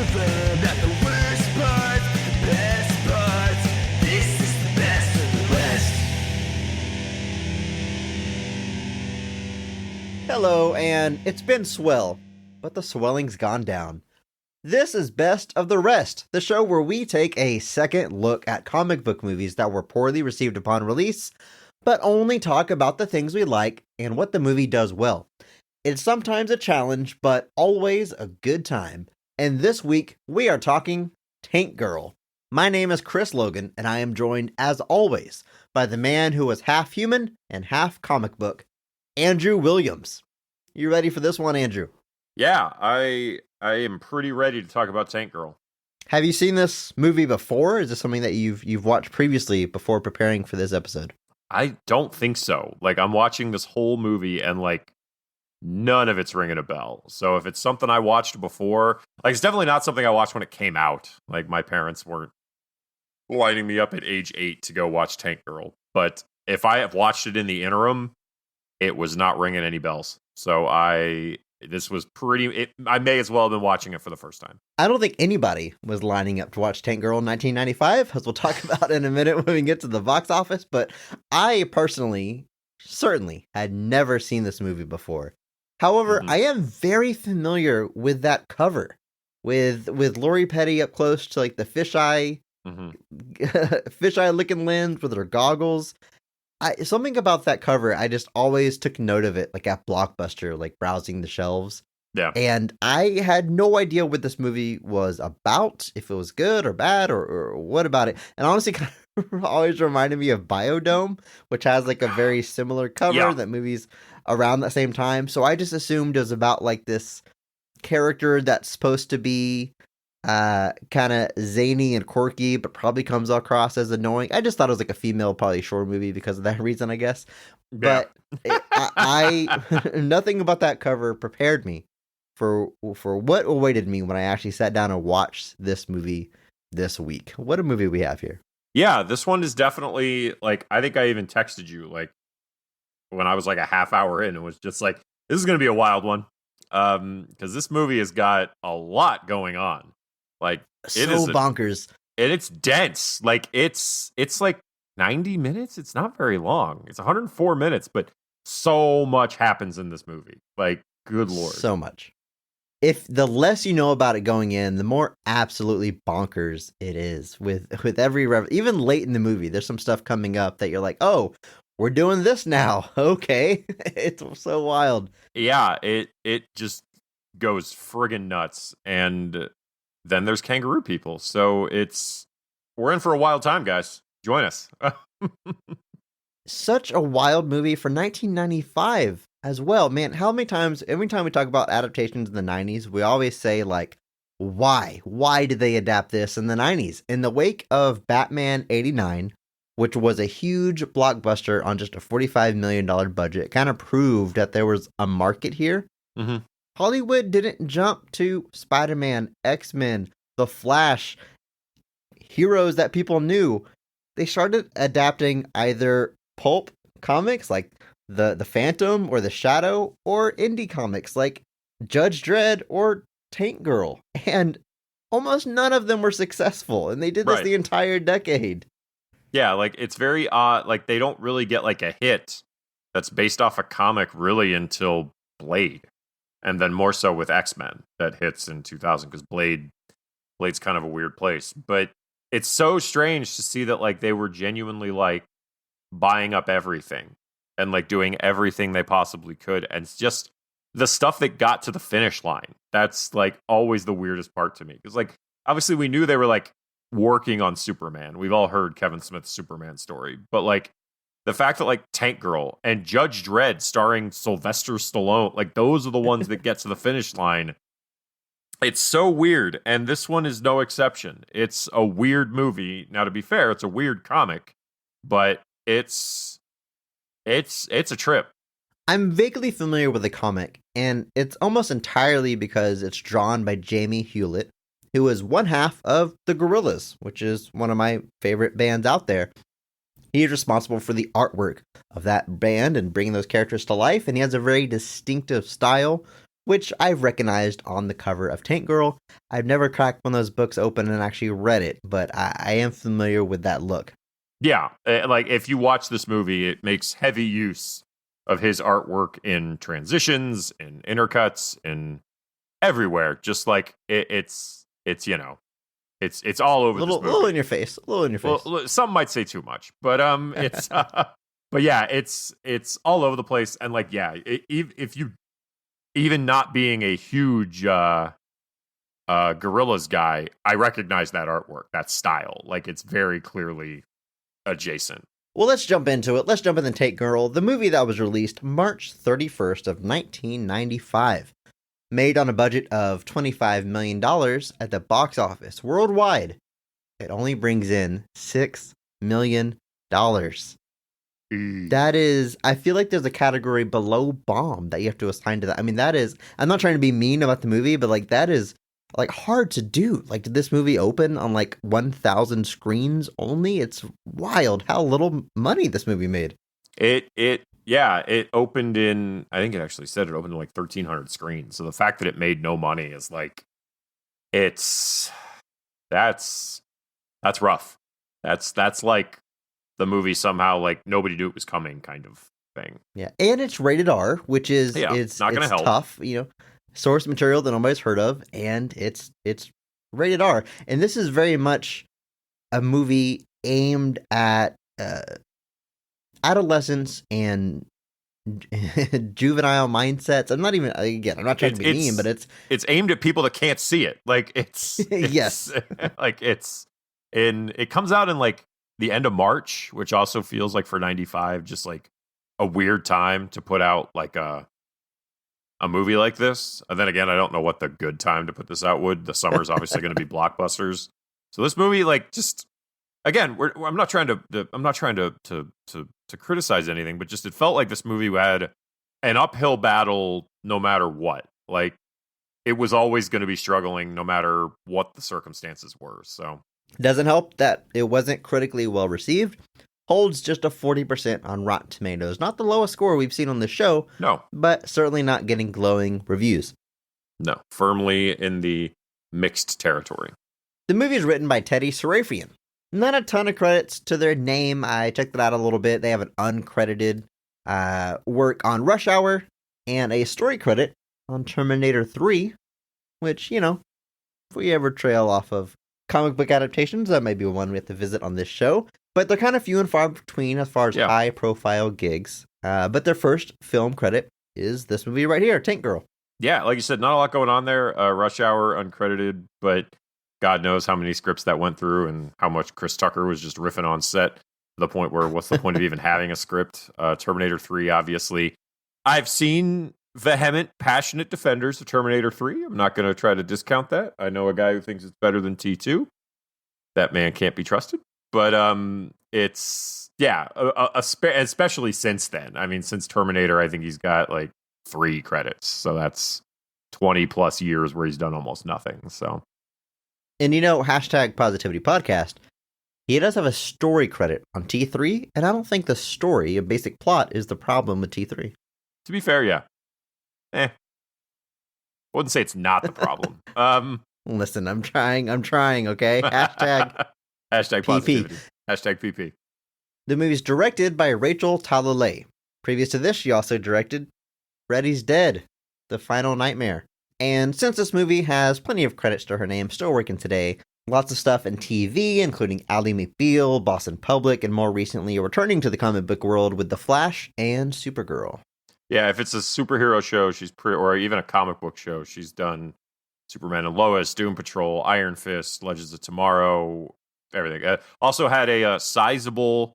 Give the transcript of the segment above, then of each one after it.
of them, not the worst parts, the best parts. This is the best of the rest. Hello, and it's been swell, but the swelling's gone down. This is Best of the Rest, the show where we take a second look at comic book movies that were poorly received upon release, but only talk about the things we like and what the movie does well. It's sometimes a challenge, but always a good time. And this week, we are talking Tank Girl. My name is Chris Logan, and I am joined, as always, by the man who was half human and half comic book, Andrew Williams. You ready for this one, Andrew? Yeah, I am pretty ready to talk about Tank Girl. Have you seen this movie before? Is this something that you've watched previously before preparing for this episode? I don't think so. Like, I'm watching this whole movie and, like, none of it's ringing a bell. So if it's something I watched before, like, it's definitely not something I watched when it came out. Like, my parents weren't lining me up at age 8 to go watch Tank Girl. But if I have watched it in the interim, it was not ringing any bells. So I may as well have been watching it for the first time. I don't think anybody was lining up to watch Tank Girl in 1995, as we'll talk about in a minute when we get to the box office, but I personally, certainly, had never seen this movie before. However, I am very familiar with that cover, with Lori Petty up close to, like, the fisheye looking lens with her goggles. Something about that cover, I just always took note of it, like at Blockbuster, like browsing the shelves. Yeah. And I had no idea what this movie was about, if it was good or bad or what about it. And honestly, kind of always reminded me of Biodome, which has like a very similar cover that movies around the same time. So I just assumed it was about like this character that's supposed to be kind of zany and quirky, but probably comes across as annoying. I just thought it was like a female Pauly Shore movie because of that reason, I guess. But I nothing about that cover prepared me for what awaited me when I actually sat down and watched this movie this week. What a movie we have here. Yeah, this one is definitely, like, I think I even texted you, like, when I was like a half hour in, it was just like, this is going to be a wild one. Because this movie has got a lot going on. Like, it is bonkers. And it's dense. Like, it's like 90 minutes. It's not very long. It's 104 minutes, but so much happens in this movie. Like, good Lord. So much. If the less you know about it going in, the more absolutely bonkers it is with every even late in the movie. There's some stuff coming up that you're like, oh, we're doing this now. Okay. It's so wild. Yeah, it just goes friggin' nuts. And then there's kangaroo people. So we're in for a wild time, guys. Join us. Such a wild movie for 1995 as well. Man, how many times, every time we talk about adaptations in the 90s, we always say, like, why? Why did they adapt this in the 90s? In the wake of Batman 89, which was a huge blockbuster on just a $45 million budget, kind of proved that there was a market here. Hollywood didn't jump to Spider-Man, X-Men, The Flash, heroes that people knew. They started adapting either pulp comics like the Phantom or the Shadow, or indie comics like Judge Dredd or Tank Girl. And almost none of them were successful, and they did this the entire decade. Yeah, like, it's very odd. Like, they don't really get like a hit that's based off a comic really until Blade. And then more so with X-Men that hits in 2000, because Blade's kind of a weird place. But it's so strange to see that, like, they were genuinely, like, buying up everything and, like, doing everything they possibly could. And it's just the stuff that got to the finish line. That's, like, always the weirdest part to me. Because, like, obviously we knew they were, like, working on Superman. We've all heard Kevin Smith's Superman story. But, like, the fact that, like, Tank Girl and Judge Dredd starring Sylvester Stallone, like, those are the ones that get to the finish line. It's so weird, and this one is no exception. It's a weird movie. Now, to be fair, it's a weird comic, but it's a trip. I'm vaguely familiar with the comic, and it's almost entirely because it's drawn by Jamie Hewlett, who is one half of the Gorillas, which is one of my favorite bands out there. He is responsible for the artwork of that band and bringing those characters to life, and he has a very distinctive style which I've recognized on the cover of Tank Girl. I've never cracked one of those books open and actually read it, but I am familiar with that look. Yeah, like if you watch this movie, it makes heavy use of his artwork in transitions, in intercuts, in everywhere. Just like it's you know, it's all over. Little in your face, a little in your face. Well, some might say too much, but it's but yeah, it's all over the place. And like, yeah, if you, even not being a huge Gorillas guy, I recognize that artwork, that style. Like, it's very clearly adjacent. Well, let's jump into it. Let's jump in the Tank Girl, the movie that was released March 31st of 1995. Made on a budget of $25 million at the box office worldwide. It only brings in $6 million. That is, I feel like there's a category below bomb that you have to assign to that. I mean, that is, I'm not trying to be mean about the movie, but like, that is like hard to do. Like, did this movie open on like 1,000 screens only? It's wild how little money this movie made. It opened in, I think it actually said it opened in like 1,300 screens. So the fact that it made no money is like, that's rough. That's like the movie somehow like nobody knew it was coming kind of thing. Yeah, and it's rated R, which is it's not going to help. Tough, source material that nobody's heard of, and it's rated R. And this is very much a movie aimed at adolescents and juvenile mindsets. I'm not trying to be mean, but it's aimed at people that can't see it. Like it's yes, like it comes out in like the end of March, which also feels like for 95 just like a weird time to put out like a movie like this. And then again, I don't know what the good time to put this out would. The summer's obviously going to be blockbusters. So this movie, like, just again, I'm not trying to criticize anything, but just it felt like this movie had an uphill battle no matter what. Like, it was always going to be struggling no matter what the circumstances were. So doesn't help that it wasn't critically well received. Holds just a 40% on Rotten Tomatoes. Not the lowest score we've seen on the show. No. But certainly not getting glowing reviews. No. Firmly in the mixed territory. The movie is written by Teddy Sarafian. Not a ton of credits to their name. I checked it out a little bit. They have an uncredited work on Rush Hour and a story credit on Terminator 3, which, if we ever trail off of comic book adaptations, that may be one we have to visit on this show. But they're kind of few and far between as far as high-profile gigs. But their first film credit is this movie right here, Tank Girl. Yeah, like you said, not a lot going on there. Rush Hour, uncredited, but God knows how many scripts that went through and how much Chris Tucker was just riffing on set to the point where what's the point of even having a script? Terminator 3, obviously. I've seen vehement, passionate defenders of Terminator 3. I'm not going to try to discount that. I know a guy who thinks it's better than T2. That man can't be trusted. But it's, especially since then. I mean, since Terminator, I think he's got like 3 credits. So that's 20 plus years where he's done almost nothing. So, and hashtag positivity podcast, he does have a story credit on T3. And I don't think the story, a basic plot, is the problem with T3. To be fair, yeah. I wouldn't say it's not the problem. Listen, I'm trying, okay? Hashtag positivity. Hashtag PP. The movie's directed by Rachel Talalay. Previous to this, she also directed Freddy's Dead, The Final Nightmare. And since this movie has plenty of credits to her name, still working today, lots of stuff in TV, including Ally McBeal, Boston Public, and more recently returning to the comic book world with The Flash and Supergirl. Yeah, if it's a superhero show, or even a comic book show, she's done Superman and Lois, Doom Patrol, Iron Fist, Legends of Tomorrow, everything. Also had a sizable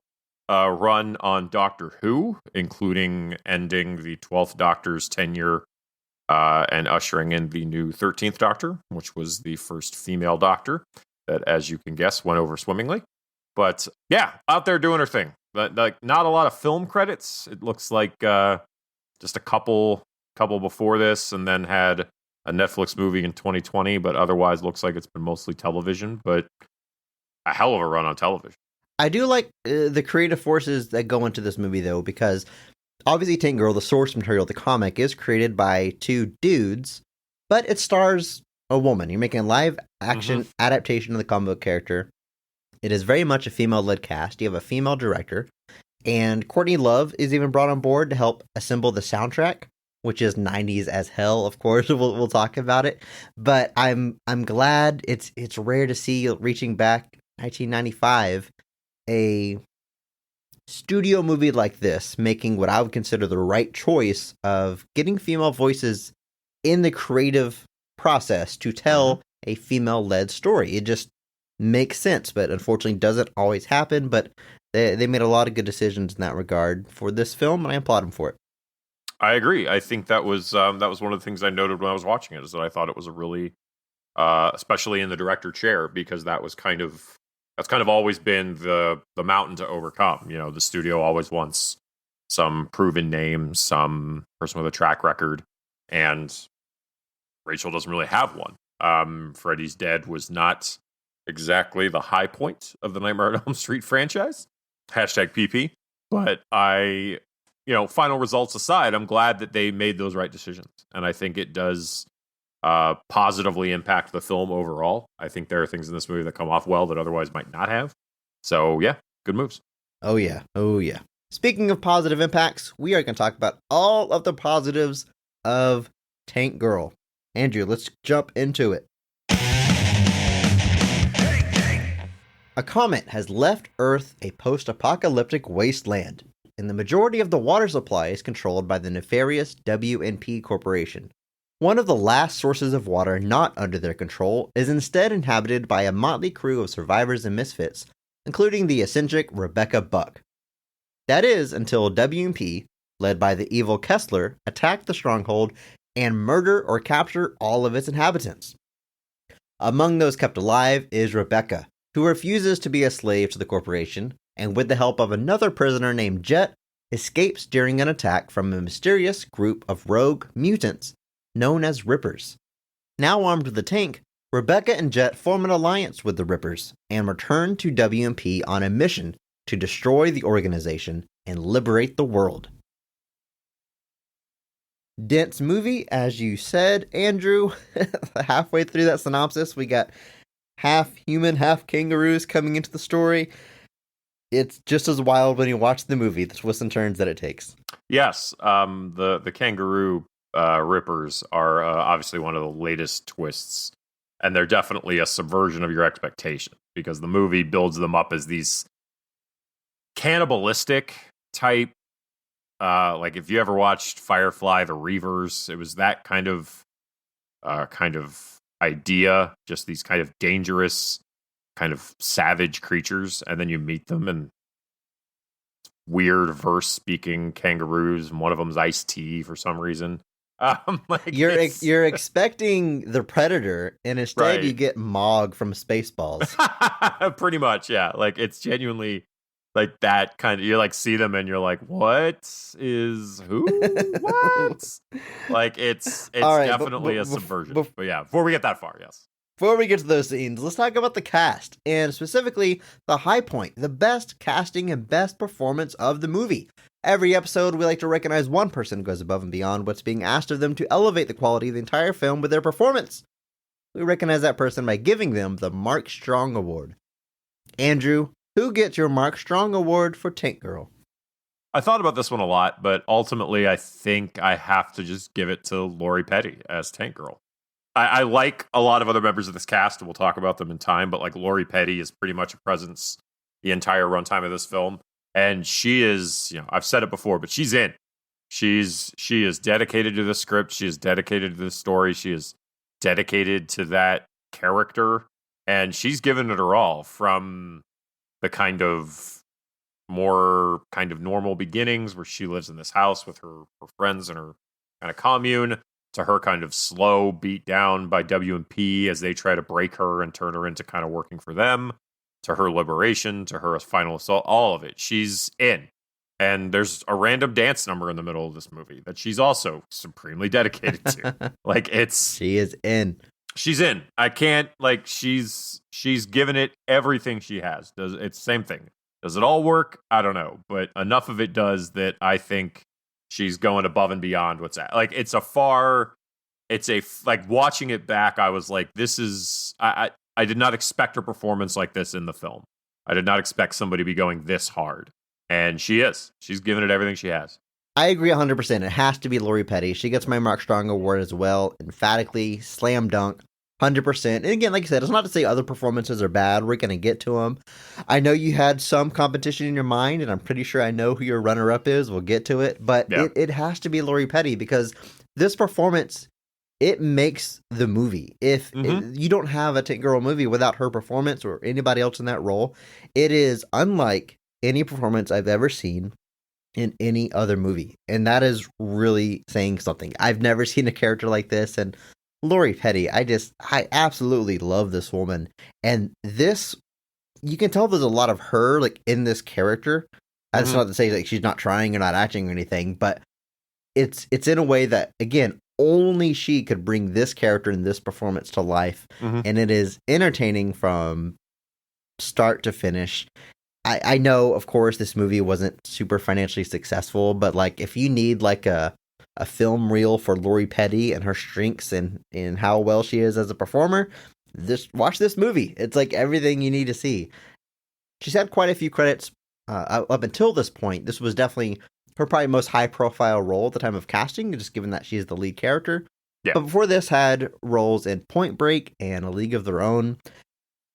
run on Doctor Who, including ending the 12th Doctor's tenure and ushering in the new 13th Doctor, which was the first female Doctor that, as you can guess, went over swimmingly. But yeah, out there doing her thing. But like, not a lot of film credits. It looks like just a couple before this, and then had a Netflix movie in 2020. But otherwise, looks like it's been mostly television. But a hell of a run on television. I do like the creative forces that go into this movie, though, because Obviously, Tank Girl, the source material of the comic, is created by two dudes, but it stars a woman. You're making a live action adaptation of the comic book character. It is very much a female-led cast. You have a female director, and Courtney Love is even brought on board to help assemble the soundtrack, which is 90s as hell. Of course, we'll talk about it. But I'm glad it's rare to see, reaching back 1995, a studio movie like this making what I would consider the right choice of getting female voices in the creative process to tell a female-led story. It just makes sense, but unfortunately doesn't always happen. But they made a lot of good decisions in that regard for this film, and I applaud them for it. I agree. I think that was one of the things I noted when I was watching it, is that I thought it was a really, especially in the director chair, because that's kind of always been the mountain to overcome. You know, the studio always wants some proven name, some person with a track record, and Rachel doesn't really have one. Freddy's Dead was not exactly the high point of the Nightmare on Elm Street franchise. #PP. But final results aside, I'm glad that they made those right decisions. And I think it does positively impact the film overall. I think there are things in this movie that come off well that otherwise might not have. So, yeah, good moves. Oh, yeah. Oh, yeah. Speaking of positive impacts, we are going to talk about all of the positives of Tank Girl. Andrew, let's jump into it. A comet has left Earth a post-apocalyptic wasteland, and the majority of the water supply is controlled by the nefarious W&P Corporation. One of the last sources of water not under their control is instead inhabited by a motley crew of survivors and misfits, including the eccentric Rebecca Buck. That is, until W&P, led by the evil Kessler, attack the stronghold and murder or capture all of its inhabitants. Among those kept alive is Rebecca, who refuses to be a slave to the corporation, and with the help of another prisoner named Jet, escapes during an attack from a mysterious group of rogue mutants known as Rippers. Now armed with a tank, Rebecca and Jet form an alliance with the Rippers and return to W&P on a mission to destroy the organization and liberate the world. Dense movie, as you said, Andrew. Halfway through that synopsis, we got half human, half kangaroos coming into the story. It's just as wild when you watch the movie, the twists and turns that it takes. Yes, the kangaroo rippers are obviously one of the latest twists, and they're definitely a subversion of your expectation, because the movie builds them up as these cannibalistic type, like if you ever watched Firefly, the Reavers, it was that kind of idea, just these kind of dangerous, kind of savage creatures, and then you meet them and weird verse speaking kangaroos, and one of them's iced tea for some reason. You're expecting the Predator, and instead Right. you get Mog from Spaceballs. Pretty much, yeah. Like, it's genuinely like that kind of, you like see them and you're like, what is who? What? Like, it's All right, definitely a subversion. But yeah, before we get that far, yes. Before we get to those scenes, let's talk about the cast, and specifically the high point, the best casting and best performance of the movie. Every episode, we like to recognize one person who goes above and beyond what's being asked of them to elevate the quality of the entire film with their performance. We recognize that person by giving them the Mark Strong Award. Andrew, who gets your Mark Strong Award for Tank Girl? I thought about this one a lot, but ultimately I think I have to just give it to Lori Petty as Tank Girl. I like a lot of other members of this cast, and we'll talk about them in time, but like Lori Petty is pretty much a presence the entire runtime of this film. And she is, I've said it before, but she's in. She is dedicated to the script. She is dedicated to the story. She is dedicated to that character. And she's given it her all, from the kind of more kind of normal beginnings where she lives in this house with her friends and her kind of commune, to her kind of slow beat down by W&P as they try to break her and turn her into kind of working for them, to her liberation, to her final assault, all of it. She's in. And there's a random dance number in the middle of this movie that she's also supremely dedicated to. She is in. She's in. I can't, she's given it everything she has. It's the same thing. Does it all work? I don't know. But enough of it does that I think She's going above and beyond what's at. Like, like watching it back, I was like, this is, I did not expect a performance like this in the film. I did not expect somebody to be going this hard. And she is. She's given it everything she has. I agree 100%. It has to be Lori Petty. She gets my Mark Strong award as well. Emphatically, slam dunk, 100%. And again, like I said, it's not to say other performances are bad. We're going to get to them. I know you had some competition in your mind, and I'm pretty sure I know who your runner-up is. We'll get to it. But it has to be Lori Petty because this performance, it makes the movie. If you don't have a Tank Girl movie without her performance or anybody else in that role, it is unlike any performance I've ever seen in any other movie. And that is really saying something. I've never seen a character like this. And Lori Petty, I absolutely love this woman. And this, you can tell there's a lot of her like in this character. That's not to say like she's not trying or not acting or anything, but it's in a way that, again, only she could bring this character and this performance to life. And it is entertaining from start to finish. I know, of course, this movie wasn't super financially successful, but like if you need like a film reel for Lori Petty and her strengths and how well she is as a performer, watch this movie. It's like everything you need to see. She's had quite a few credits up until this point. This was definitely her probably most high-profile role at the time of casting, just given that she's the lead character. Yeah. But before this, had roles in Point Break and A League of Their Own.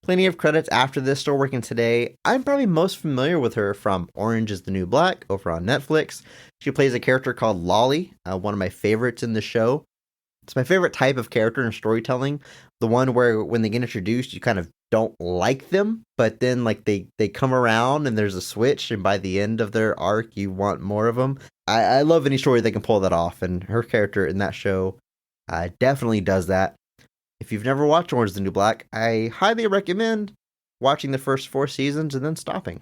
Plenty of credits after this, still working today. I'm probably most familiar with her from Orange is the New Black over on Netflix. She plays a character called Lolly, one of my favorites in the show. It's my favorite type of character in storytelling. The one where when they get introduced, you kind of don't like them, but then like they come around and there's a switch, and by the end of their arc, you want more of them. I love any story that can pull that off, and her character in that show definitely does that. If you've never watched Orange is the New Black, I highly recommend watching the first 4 seasons and then stopping.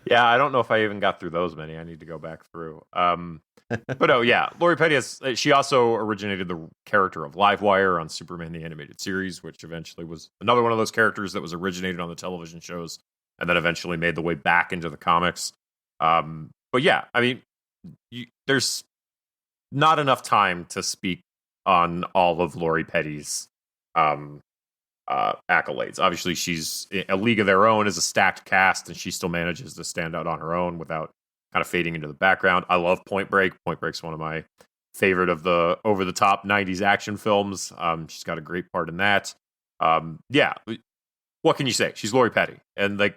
Yeah, I don't know if I even got through those many. I need to go back through. But oh yeah, Lori Petty she also originated the character of Livewire on Superman the Animated Series, which eventually was another one of those characters that was originated on the television shows and then eventually made the way back into the comics. But yeah, I mean, there's not enough time to speak on all of Lori Petty's accolades. Obviously, she's A League of Their Own is a stacked cast, and she still manages to stand out on her own without kind of fading into the background. I love Point Break. Point Break's one of my favorite of the over-the-top 90s action films. She's got a great part in that. Yeah, what can you say? She's Lori Petty. And like,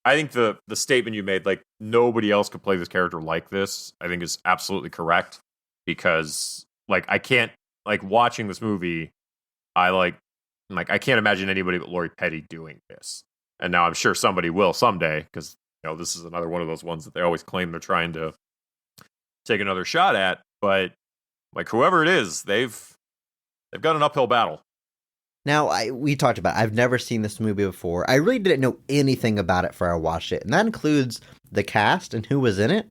I think the statement you made, like nobody else could play this character like this, I think is absolutely correct. Because like I can't, like watching this movie, I can't imagine anybody but Lori Petty doing this. And now I'm sure somebody will someday, because this is another one of those ones that they always claim they're trying to take another shot at. But like whoever it is, they've got an uphill battle. Now, we talked about it. I've never seen this movie before. I really didn't know anything about it before I watched it. And that includes the cast and who was in it.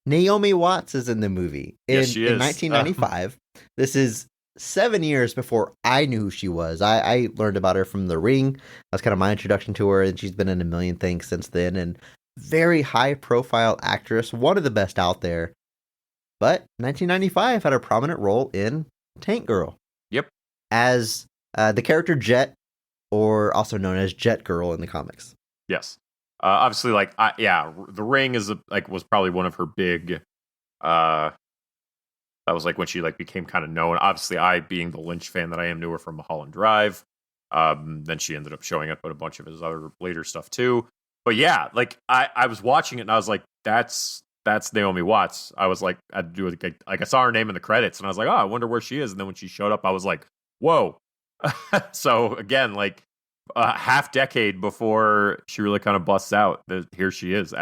Naomi Watts is in the movie. Yes, she is. In 1995. This is 7 years before I knew who she was. I learned about her from The Ring. That's kind of my introduction to her, and she's been in a million things since then. And very high-profile actress, one of the best out there. But 1995 had a prominent role in Tank Girl. Yep. As the character Jet, or also known as Jet Girl in the comics. Yes. Obviously, The Ring was probably one of her big. That was like when she became kind of known. Obviously, I being the Lynch fan that I am, knew her from Mulholland Drive. Then she ended up showing up in a bunch of his other later stuff too. But yeah, I was watching it and I was like, that's Naomi Watts. I was like, I do I saw her name in the credits and I was like, oh, I wonder where she is. And then when she showed up, I was like, whoa. So again, a half decade before she really kind of busts out, here she is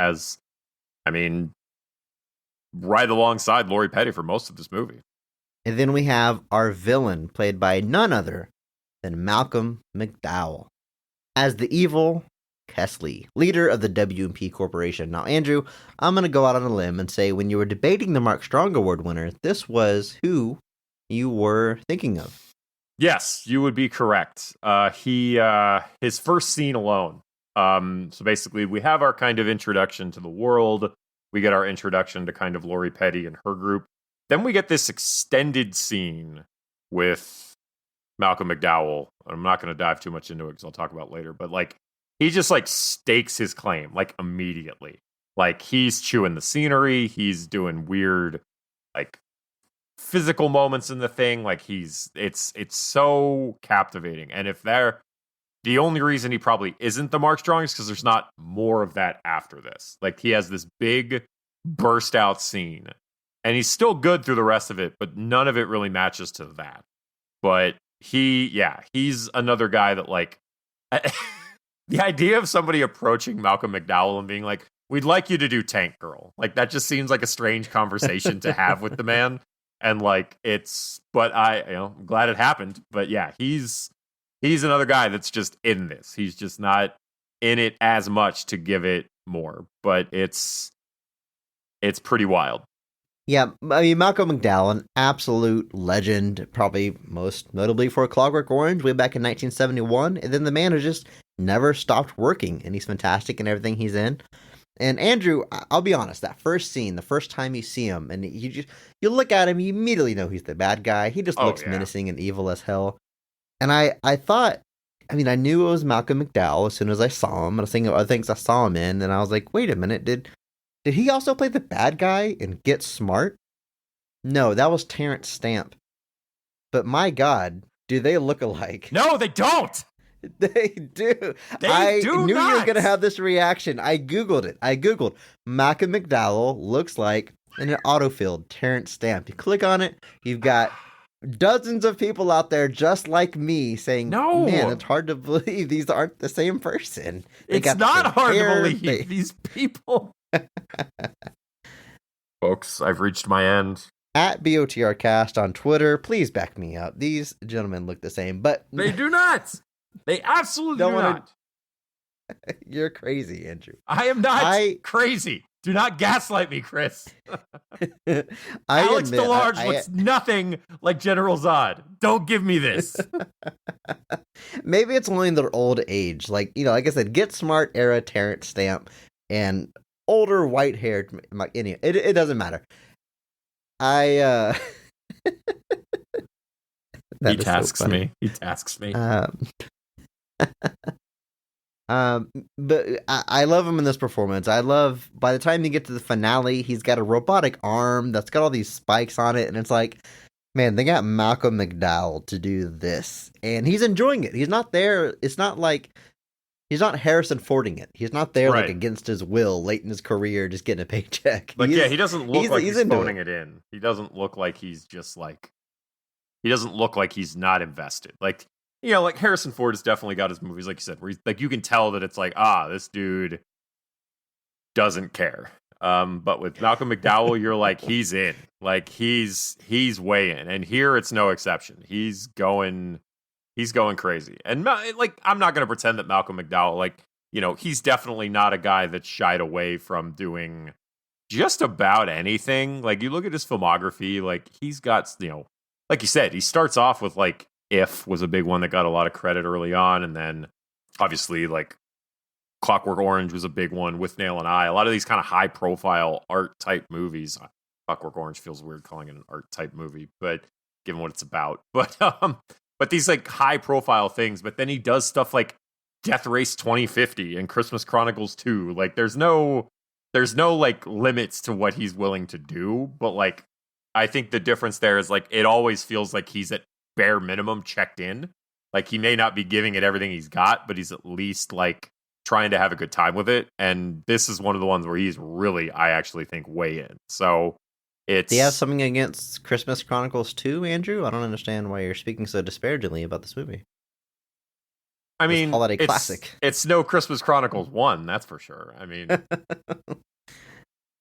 right alongside Lori Petty for most of this movie. And then we have our villain, played by none other than Malcolm McDowell, as the evil Kesley, leader of the W&P Corporation. Now, Andrew, I'm going to go out on a limb and say when you were debating the Mark Strong Award winner, this was who you were thinking of. Yes, you would be correct. His first scene alone. So basically, we have our kind of introduction to the world. We get our introduction to kind of Lori Petty and her group. Then we get this extended scene with Malcolm McDowell. I'm not going to dive too much into it because I'll talk about it later. But like, he just like stakes his claim like immediately. Like he's chewing the scenery. He's doing weird like physical moments in the thing. Like it's so captivating. And if the only reason he probably isn't the Mark Strong is because there's not more of that after this. Like he has this big burst out scene and he's still good through the rest of it, but none of it really matches to that. But he's another guy that like the idea of somebody approaching Malcolm McDowell and being like, we'd like you to do Tank Girl. Like that just seems like a strange conversation to have with the man. And like I'm glad it happened. But yeah, he's another guy that's just in this. He's just not in it as much to give it more. But it's pretty wild. Yeah, I mean, Malcolm McDowell, an absolute legend, probably most notably for Clockwork Orange way back in 1971. And then the man has just never stopped working, and he's fantastic in everything he's in. And Andrew, I'll be honest, that first scene, the first time you see him, and you look at him, you immediately know he's the bad guy. He just looks menacing and evil as hell. And I thought, I mean, I knew it was Malcolm McDowell as soon as I saw him. And I was thinking of other things I saw him in, and I was like, wait a minute, did he also play the bad guy in Get Smart? No, that was Terrence Stamp. But my God, do they look alike? No, they don't! They do. I knew you were going to have this reaction. I Googled it. I Googled Malcolm McDowell looks like, in an autofill, Terrence Stamp. You click on it, you've got dozens of people out there just like me saying, no, man, it's hard to believe these aren't the same person. It's not hard to believe these people. Folks, I've reached my end. At BOTRcast on Twitter, please back me up. These gentlemen look the same, but they do not. They absolutely do not. You're crazy, Andrew. I am not crazy. Do not gaslight me, Chris. Alex DeLarge looks nothing like General Zod. Don't give me this. Maybe it's only in their old age. Like, like I said, Get Smart era Terrence Stamp and older white-haired. Anyway, it doesn't matter. He tasks me. He tasks me. But I love him in this performance. I love, by the time you get to the finale, he's got a robotic arm that's got all these spikes on it, and it's like, man, they got Malcolm McDowell to do this, and he's enjoying it. He's not there. It's not like he's not Harrison Fording it. He's not there like against his will late in his career, just getting a paycheck. Like, he doesn't look like he's phoning it in. He doesn't look like he's just like, he doesn't look like he's not invested. Like, like Harrison Ford has definitely got his movies, like you said, where he's, like, you can tell that it's like, this dude doesn't care. But with Malcolm McDowell, you're like, he's in. Like, he's way in. And here it's no exception. He's going crazy. And like, I'm not going to pretend that Malcolm McDowell, like, he's definitely not a guy that shied away from doing just about anything. Like, you look at his filmography, like, he's got, like you said, he starts off with like If was a big one that got a lot of credit early on, and then obviously like Clockwork Orange was a big one, With Nail and I. A lot of these kind of high profile art type movies. Clockwork Orange feels weird calling it an art type movie, but given what it's about. But these like high profile things, but then he does stuff like Death Race 2050 and Christmas Chronicles 2. Like there's no like limits to what he's willing to do, but like I think the difference there is like it always feels like he's at bare minimum checked in. Like he may not be giving it everything he's got, but he's at least like trying to have a good time with it. And this is one of the ones where he's really, I actually think, way in. So it's... Do you have something against Christmas Chronicles 2, Andrew? I don't understand why you're speaking so disparagingly about this movie. I mean, holiday classic. It's no Christmas Chronicles 1, that's for sure. I mean...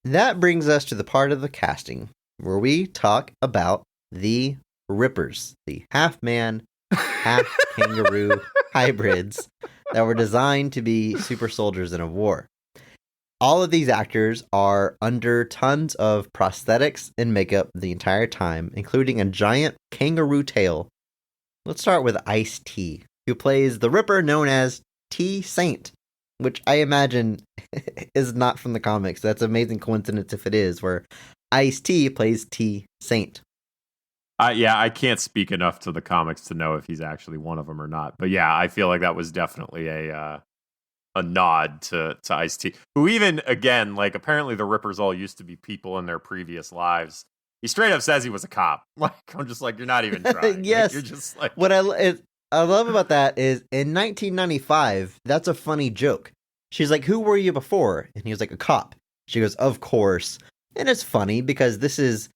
That brings us to the part of the casting where we talk about the Rippers, the half-man, half-kangaroo hybrids that were designed to be super soldiers in a war. All of these actors are under tons of prosthetics and makeup the entire time, including a giant kangaroo tail. Let's start with Ice-T, who plays the Ripper known as T. Saint. which I imagine is not from the comics. That's an amazing coincidence if it is, where Ice-T plays T Saint. Yeah, I can't speak enough to the comics to know if he's actually one of them or not. But yeah, I feel like that was definitely a nod to Ice-T, who even, again, like, apparently the Rippers all used to be people in their previous lives. He straight up says he was a cop. Like, I'm just like, you're not even trying. Yes. Like, you're just like... What I love about that is, in 1995, that's a funny joke. She's like, who were you before? And he was like, a cop. She goes, of course. And it's funny because this is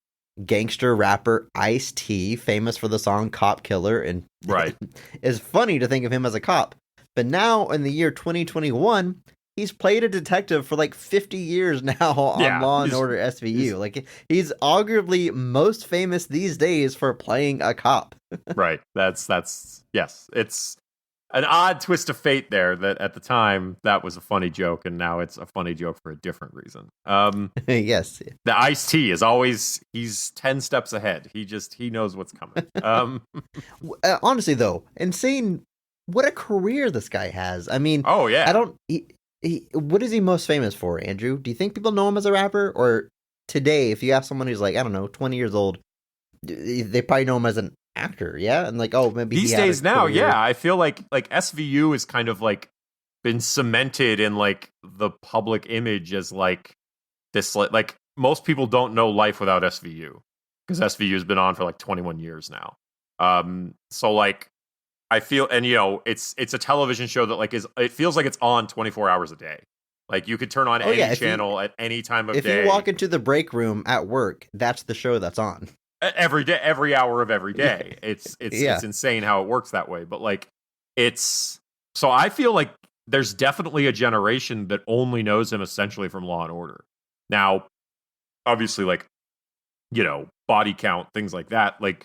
gangster rapper Ice-T, famous for the song Cop Killer, and right. It's funny to think of him as a cop. But now, in the year 2021, he's played a detective for like 50 years now on Law & Order SVU. Like, he's arguably most famous these days for playing a cop. Right. That's yes. It's an odd twist of fate there that at the time that was a funny joke, and now it's a funny joke for a different reason. Yes. The Ice-T is always, he's 10 steps ahead. He knows what's coming. Honestly, though, insane. What a career this guy has. I mean, oh yeah. What is he most famous for, Andrew? Do you think people know him as a rapper? Or today, if you ask someone who's like, I don't know, 20 years old, they probably know him as an actor, yeah? And like, oh, maybe these days now, yeah. I feel like SVU is kind of like been cemented in like the public image as like this, like most people don't know life without SVU, because SVU has been on for like 21 years now. So like, I feel, and you know, it's a television show that like it feels like it's on 24 hours a day. Like you could turn on any channel at any time of day. If you walk into the break room at work, that's the show that's on. Every day, every hour of every day. It's insane how it works that way. But like, so I feel like there's definitely a generation that only knows him essentially from Law and Order. Now, obviously, like, you know, body count, things like that. Like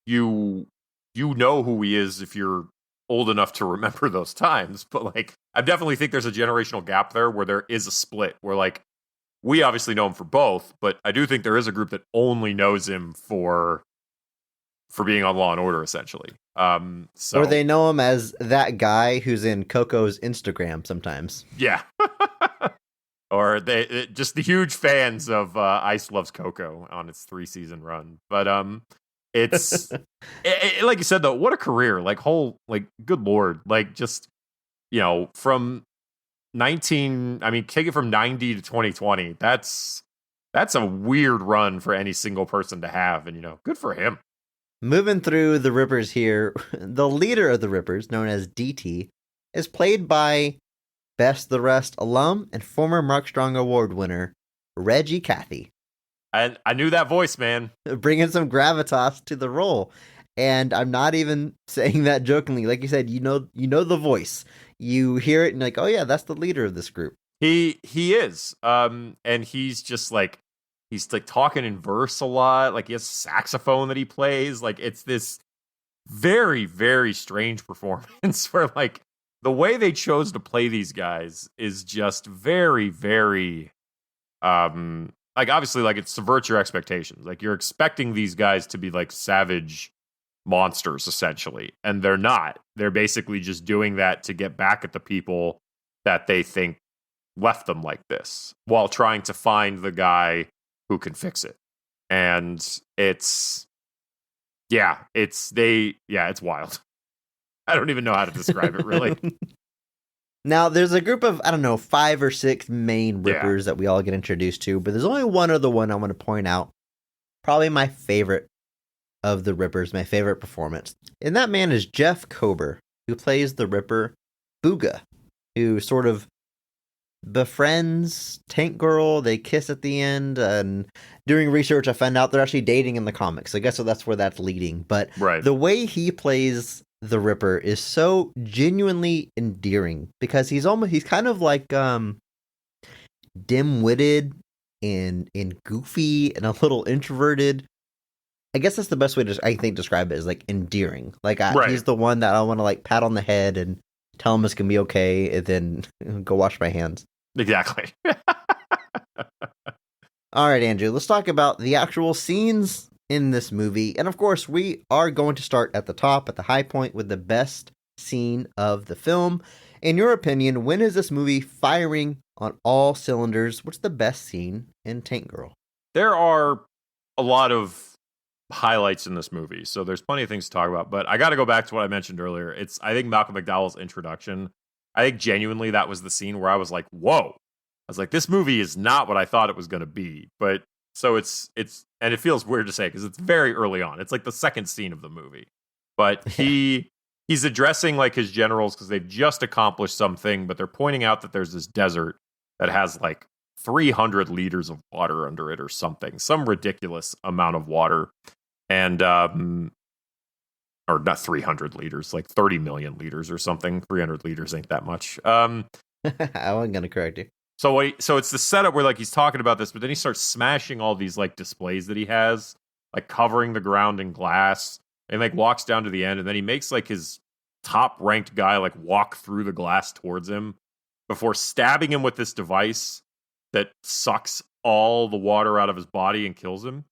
you know who he is if you're old enough to remember those times. But like, I definitely think there's a generational gap there where there is a split where like, we obviously know him for both, but I do think there is a group that only knows him for being on Law and Order, essentially. So, or they know him as that guy who's in Coco's Instagram sometimes. Yeah. Or they just the huge fans of Ice Loves Coco on its 3-season run. But it's like you said though, what a career! Like good lord, like just, you know, from take it from 90 to 2020. That's a weird run for any single person to have, and you know, good for him. Moving through the Rippers here, the leader of the Rippers, known as DT, is played by Best the Rest alum and former Mark Strong Award winner Reggie Cathy. And I knew that voice, man. Bringing some gravitas to the role. And I'm not even saying that jokingly. Like you said, you know the voice. You hear it and you're like, oh yeah, that's the leader of this group. He is. And he's just like, he's like talking in verse a lot. Like he has saxophone that he plays. Like it's this very, very strange performance where like the way they chose to play these guys is just very, very, like obviously like it subverts your expectations. Like you're expecting these guys to be like savage monsters essentially, and they're not. They're basically just doing that to get back at the people that they think left them like this, while trying to find the guy who can fix it. And it's wild. I don't even know how to describe it really. Now there's a group of, I don't know, 5 or 6 main Rippers that we all get introduced to, but there's only one other one I want to point out. Probably my favorite of the Rippers, my favorite performance. And that man is Jeff Kober, who plays the Ripper Booga, who sort of befriends Tank Girl. They kiss at the end, and doing research I found out they're actually dating in the comics. I guess so that's where that's leading. But the way he plays the Ripper is so genuinely endearing, because he's kind of like dim-witted and goofy and a little introverted. I guess that's the best way to describe it, is like endearing. Like he's the one that I want to like pat on the head and tell him it's gonna be okay, and then go wash my hands. Exactly. All right, Andrew, let's talk about the actual scenes in this movie. And of course, we are going to start at the top, at the high point, with the best scene of the film. In your opinion, when is this movie firing on all cylinders? What's the best scene in Tank Girl? There are a lot of highlights in this movie, so there's plenty of things to talk about. But I got to go back to what I mentioned earlier. I think Malcolm McDowell's introduction. I think genuinely that was the scene where I was like, "Whoa!" I was like, "This movie is not what I thought it was going to be." But so it's and it feels weird to say because it's very early on. It's like the second scene of the movie, but he's addressing like his generals because they've just accomplished something, but they're pointing out that there's this desert that has like 300 liters of water under it or something, some ridiculous amount of water. And, or not 300 liters, like 30 million liters or something. 300 liters ain't that much. I wasn't going to correct you. So it's the setup where like he's talking about this, but then he starts smashing all these like displays that he has, like covering the ground in glass, and like walks down to the end, and then he makes like his top ranked guy like walk through the glass towards him before stabbing him with this device that sucks all the water out of his body and kills him.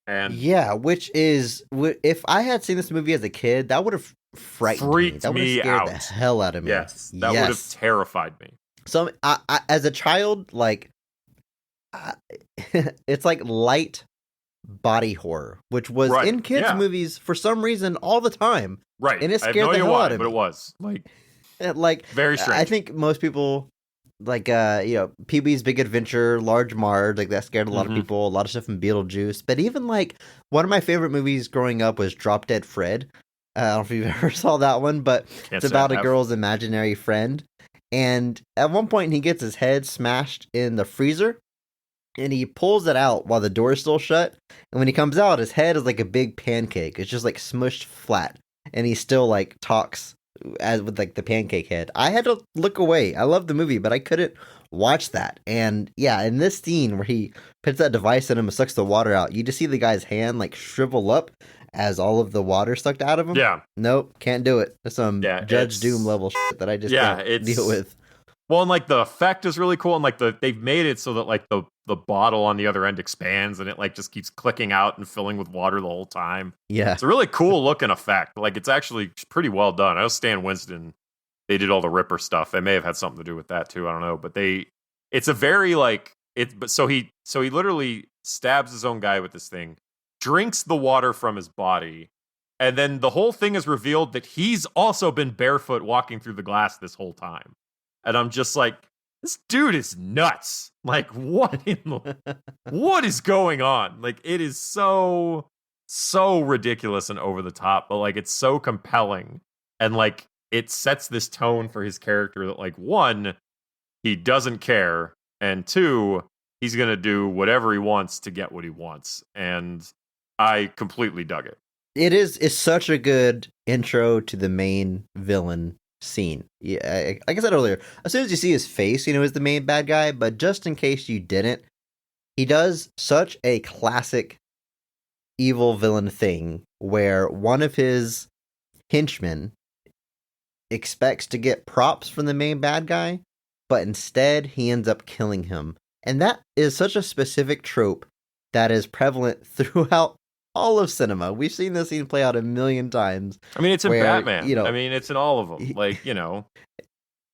And yeah, which is, if I had seen this movie as a kid, that would have frightened me. That would have scared the hell out of me. Yes, that would have terrified me. So I as a child, like, it's like light body horror, which was in kids' movies for some reason all the time. Right. And it scared the hell out of me. But it was like very strange. I think most people, like, Pee-wee's Big Adventure, Large Marge, like that scared a lot of people, a lot of stuff in Beetlejuice. But even like one of my favorite movies growing up was Drop Dead Fred. I don't know if you've ever saw that one, but it's about a girl's imaginary friend. And at one point he gets his head smashed in the freezer. And he pulls it out while the door is still shut. And when he comes out, his head is like a big pancake. It's just like smushed flat. And he still like talks as with like the pancake head. I had to look away. I love the movie, but I couldn't watch that. And yeah, in this scene where he puts that device in him and sucks the water out, you just see the guy's hand like shrivel up as all of the water sucked out of him. Yeah. Nope, can't do it. That's some Judge Doom level shit that I just can't deal with. Well, and like the effect is really cool, and like they've made it so that like the bottle on the other end expands, and it like just keeps clicking out and filling with water the whole time. Yeah, it's a really cool looking effect. Like it's actually pretty well done. I know Stan Winston, they did all the Ripper stuff. They may have had something to do with that too. I don't know, but it's a very like it. But so he literally stabs his own guy with this thing, drinks the water from his body, and then the whole thing is revealed that he's also been barefoot walking through the glass this whole time. And I'm just like, this dude is nuts. Like, what is going on? Like, it is so ridiculous and over the top, but like, it's so compelling. And like, it sets this tone for his character that like, one, he doesn't care. And two, he's going to do whatever he wants to get what he wants. And I completely dug it. It's such a good intro to the main villain scene. Yeah, like I said earlier, as soon as you see his face, you know he's the main bad guy, but just in case you didn't, he does such a classic evil villain thing where one of his henchmen expects to get props from the main bad guy, but instead he ends up killing him. And that is such a specific trope that is prevalent throughout all of cinema. We've seen this scene play out a million times. I mean, it's in Batman. I mean, it's in all of them. Like,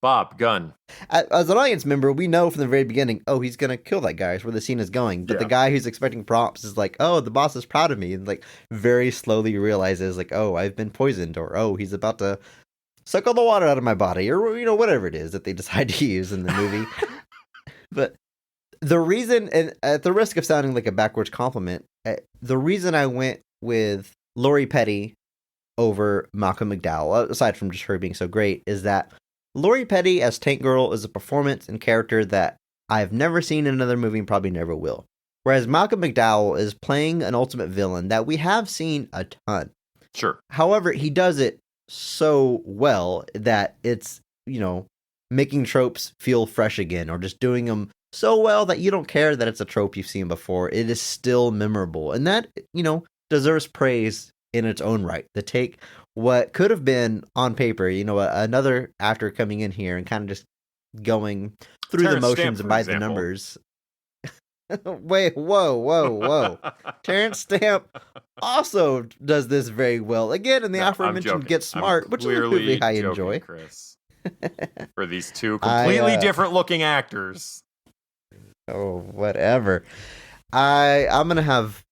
Bob Gunn. As an audience member, we know from the very beginning, oh, he's going to kill that guy. Is where the scene is going. But the guy who's expecting props is like, oh, the boss is proud of me. And like very slowly realizes like, oh, I've been poisoned. Or, oh, he's about to suck all the water out of my body. Or, whatever it is that they decide to use in the movie. But the reason, and at the risk of sounding like a backwards compliment, the reason I went with Lori Petty over Malcolm McDowell, aside from just her being so great, is that Lori Petty as Tank Girl is a performance and character that I've never seen in another movie and probably never will. Whereas Malcolm McDowell is playing an ultimate villain that we have seen a ton. Sure. However, he does it so well that it's, making tropes feel fresh again, or just doing them so well that you don't care that it's a trope you've seen before. It is still memorable. And that, deserves praise in its own right. To take what could have been on paper, another actor coming in here and kind of just going through the motions and by the numbers. Wait, whoa. Terrence Stamp also does this very well. Again, in the No, I'm aforementioned joking. Get Smart, I'm which is a clearly movie I joking, enjoy. Chris. For these two I completely different looking actors. oh, whatever. I'm gonna have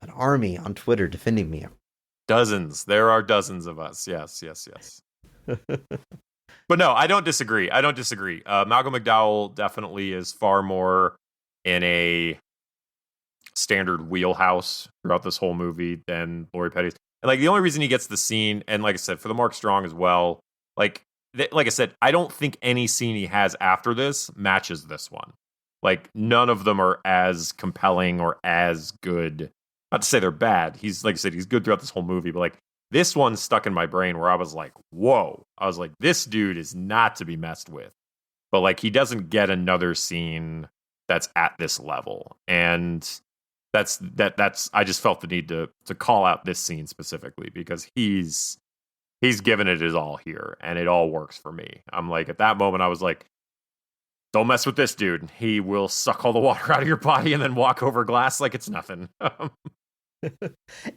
an army on Twitter defending me. Dozens. There are dozens of us. Yes. But no, I don't disagree. Malcolm McDowell definitely is far more in a standard wheelhouse throughout this whole movie than Lori Petty's. And like the only reason he gets the scene, and like I said, for the Mark Strong as well, like I said, I don't think any scene he has after this matches this one. Like none of them are as compelling or as good. Not to say they're bad. He's like I said, he's good throughout this whole movie, but like this one stuck in my brain where I was like, whoa. I was like, this dude is not to be messed with. But like he doesn't get another scene that's at this level. And that's I just felt the need to call out this scene specifically because he's given it his all here and it all works for me. I'm like at that moment I was like, don't mess with this dude. He will suck all the water out of your body and then walk over glass like it's nothing.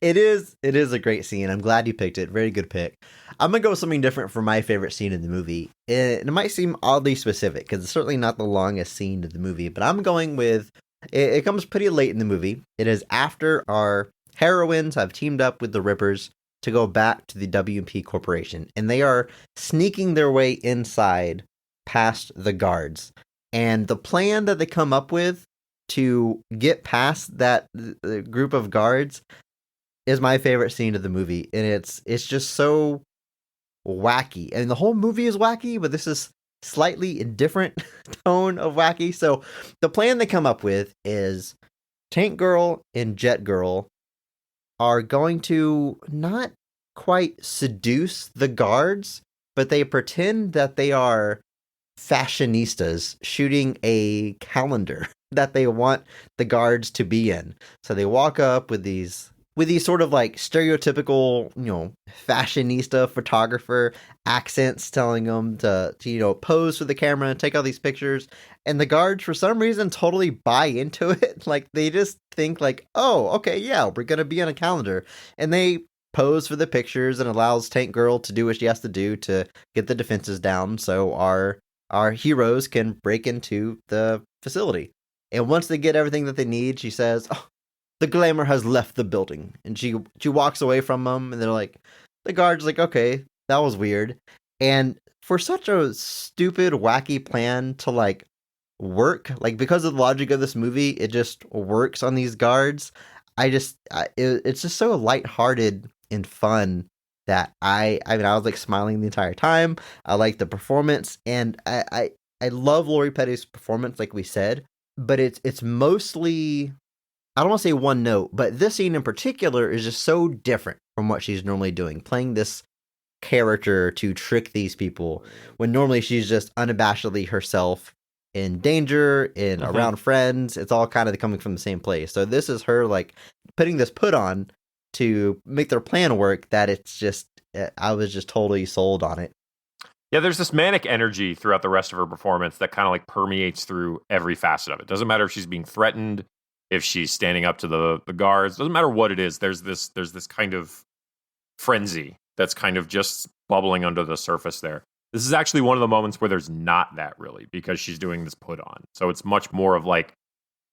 It is a great scene. I'm glad you picked it. Very good pick. I'm gonna go with something different for my favorite scene in the movie. It might seem oddly specific because it's certainly not the longest scene of the movie, but I'm going with it comes pretty late in the movie. It is after our heroines have teamed up with the Rippers to go back to the W&P Corporation, and they are sneaking their way inside past the guards. And the plan that they come up with to get past that group of guards is my favorite scene of the movie. And it's just so wacky. And the whole movie is wacky, but this is slightly a different tone of wacky. So the plan they come up with is Tank Girl and Jet Girl are going to not quite seduce the guards, but they pretend that they are fashionistas shooting a calendar that they want the guards to be in. So they walk up with these sort of like stereotypical, fashionista photographer accents telling them to pose for the camera and take all these pictures. And the guards, for some reason, totally buy into it. Like they just think like, oh, okay, yeah, we're going to be on a calendar. And they pose for the pictures and allows Tank Girl to do what she has to do to get the defenses down. So our heroes can break into the facility. And once they get everything that they need, she says, oh, the glamour has left the building. And she walks away from them, and they're like, the guard's like, okay, that was weird. And for such a stupid, wacky plan to like work, like because of the logic of this movie, it just works on these guards. It's just so lighthearted and fun that I was like smiling the entire time. I like the performance, and I love Lori Petty's performance, like we said, but it's mostly, I don't want to say one note, but this scene in particular is just so different from what she's normally doing, playing this character to trick these people when normally she's just unabashedly herself in danger, in around friends. It's all kind of coming from the same place. So this is her like putting this put on to make their plan work, that it's just, I was just totally sold on it. Yeah, there's this manic energy throughout the rest of her performance that kind of like permeates through every facet of it. Doesn't matter if she's being threatened, if she's standing up to the guards, doesn't matter what it is. There's this kind of frenzy that's kind of just bubbling under the surface there. This is actually one of the moments where there's not that really, because she's doing this put on. So it's much more of like